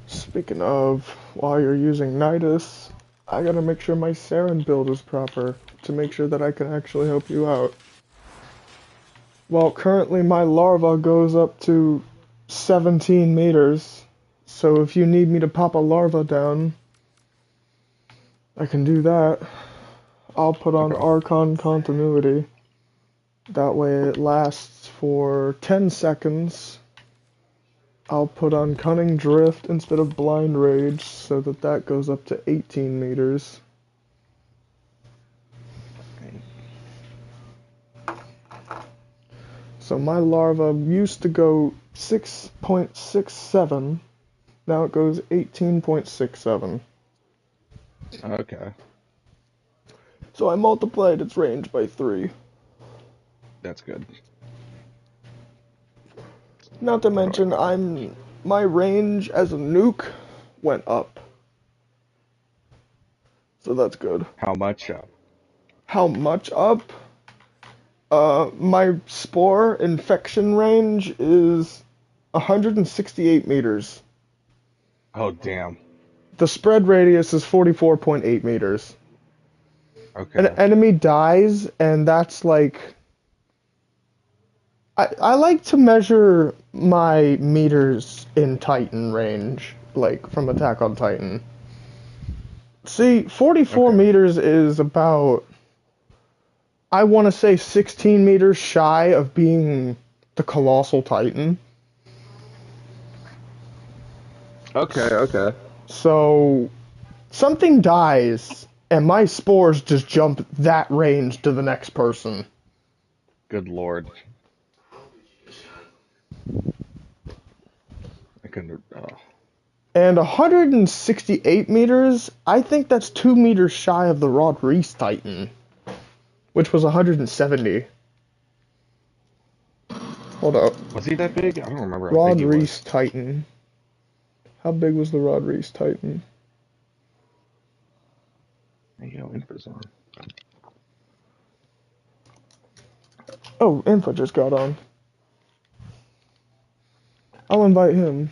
Speaking of, while you're using Nidus, I gotta make sure my Saren build is proper to make sure that I can actually help you out. Well, currently my larva goes up to 17 meters, so if you need me to pop a larva down, I can do that. I'll put on Okay. Archon continuity. That way it lasts for 10 seconds. I'll put on Cunning Drift instead of Blind Rage so that that goes up to 18 meters. So my larva used to go 6.67, now it goes 18.67. Okay. So I multiplied its range by 3. That's good. Not to How do I mention, my range as a nuke went up. So that's good. How much up? How much up? My spore infection range is 168 meters. Oh, damn. The spread radius is 44.8 meters. Okay. An enemy dies, and that's like... I like to measure my meters in Titan range, like from Attack on Titan. See, 44 meters is about, I want to say 16 meters shy of being the Colossal Titan. Okay. So, something dies, and my spores just jump that range to the next person. Good lord. I couldn't. And 168 meters, I think that's 2 meters shy of the Rod Reese Titan, which was 170. Hold up. Was he that big? I don't remember how Rod big he Reese was. Titan. How big was the Rod Reese Titan? Hey, yo, info's on. Oh, Info just got on. I'll invite him.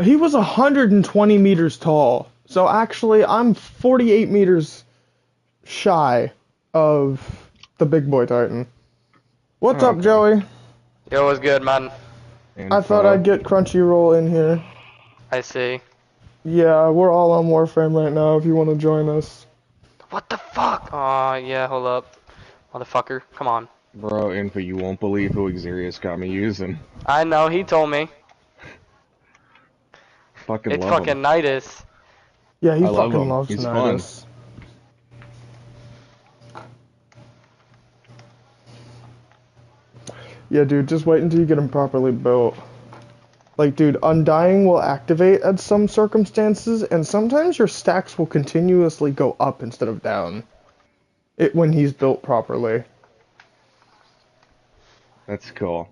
He was 120 meters tall. So actually, I'm 48 meters shy of the big boy Titan. What's up, Joey? Yo, what's good, man? I thought I'd get Crunchyroll in here. I see. Yeah, we're all on Warframe right now if you want to join us. What the fuck? Aw, yeah, hold up. Motherfucker, come on. Bro, Info, you won't believe who Xerius got me using. I know, he told me. Fucking It's love fucking him. Nidus. Yeah, he I love fucking him. loves He's Nidus. Yeah, dude, just wait until you get him properly built. Like, dude, Undying will activate at some circumstances, and sometimes your stacks will continuously go up instead of down. When he's built properly. That's cool.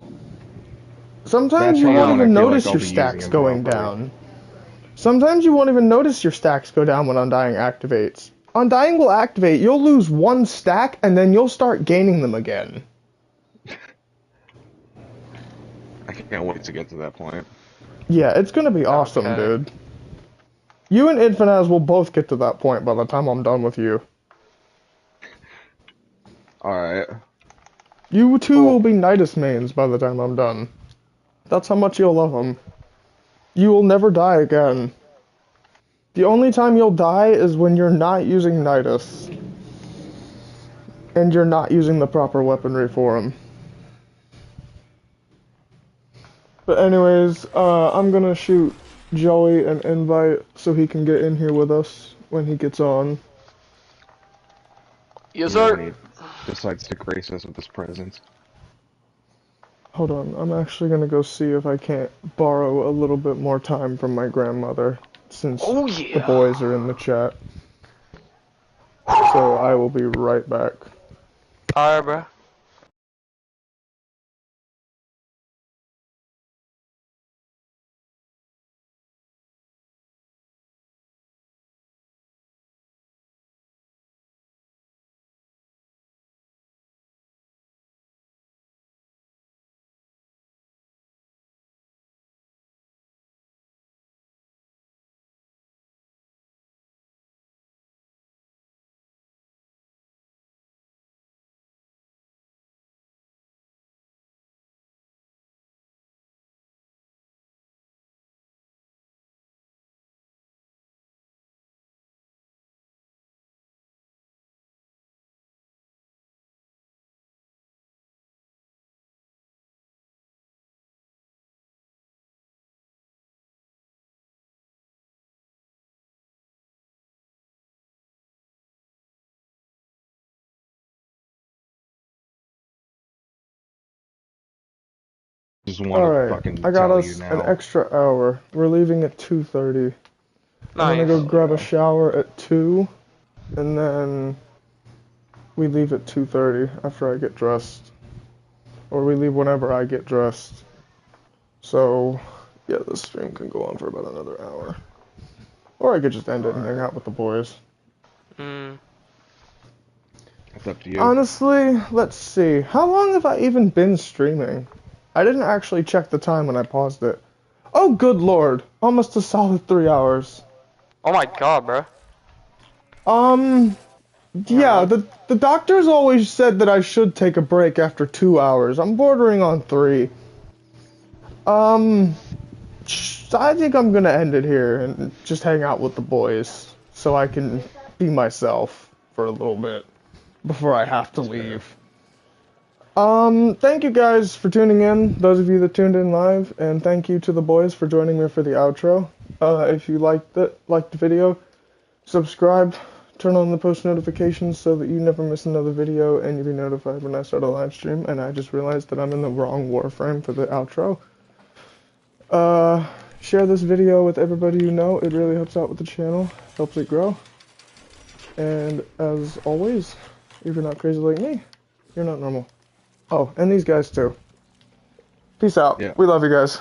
Sometimes That's you probably won't when I even feel like notice I'll your be using stacks him going properly. down. Sometimes you won't even notice your stacks go down when Undying activates. Undying will activate, you'll lose one stack, and then you'll start gaining them again. I can't wait to get to that point. Yeah, it's gonna be awesome, dude. You and Infinaz will both get to that point by the time I'm done with you. Alright. You two will be Nidus mains by the time I'm done. That's how much you'll love them. You will never die again. The only time you'll die is when you're not using Nidus. And you're not using the proper weaponry for him. But anyways, I'm gonna shoot Joey an invite so he can get in here with us when he gets on. Yes, Yeah, sir. when he decides to grace us with his presence. Hold on, I'm actually gonna go see if I can't borrow a little bit more time from my grandmother, since Oh the yeah. boys are in the chat. So I will be right back. Alright, bro. Just wanted to Alright, fucking I got tell you us an now. extra hour. We're leaving at 2:30. I'm gonna Nice. go grab a shower at 2, and then we leave at 2:30 after I get dressed. Or we leave whenever I get dressed. So, yeah, the stream can go on for about another hour. Or I could just end it and hang out with the boys. It's up to you. Honestly, let's see. How long have I even been streaming? I didn't actually check the time when I paused it. Oh, good lord. Almost a solid 3 hours. Oh my god, bro. Yeah, the doctors always said that I should take a break after 2 hours. I'm bordering on 3. I think I'm gonna end it here and just hang out with the boys so I can be myself for a little bit before I have to leave. Thank you guys for tuning in, those of you that tuned in live, and thank you to the boys for joining me for the outro. If you liked the video, subscribe, turn on the post notifications so that you never miss another video and you'll be notified when I start a live stream. And I just realized that I'm in the wrong warframe for the outro. Share this video with everybody you know. It really helps out with the channel, helps it grow. And as always, if you're not crazy like me, you're not normal. Oh, and these guys too. Peace out. Yeah. We love you guys.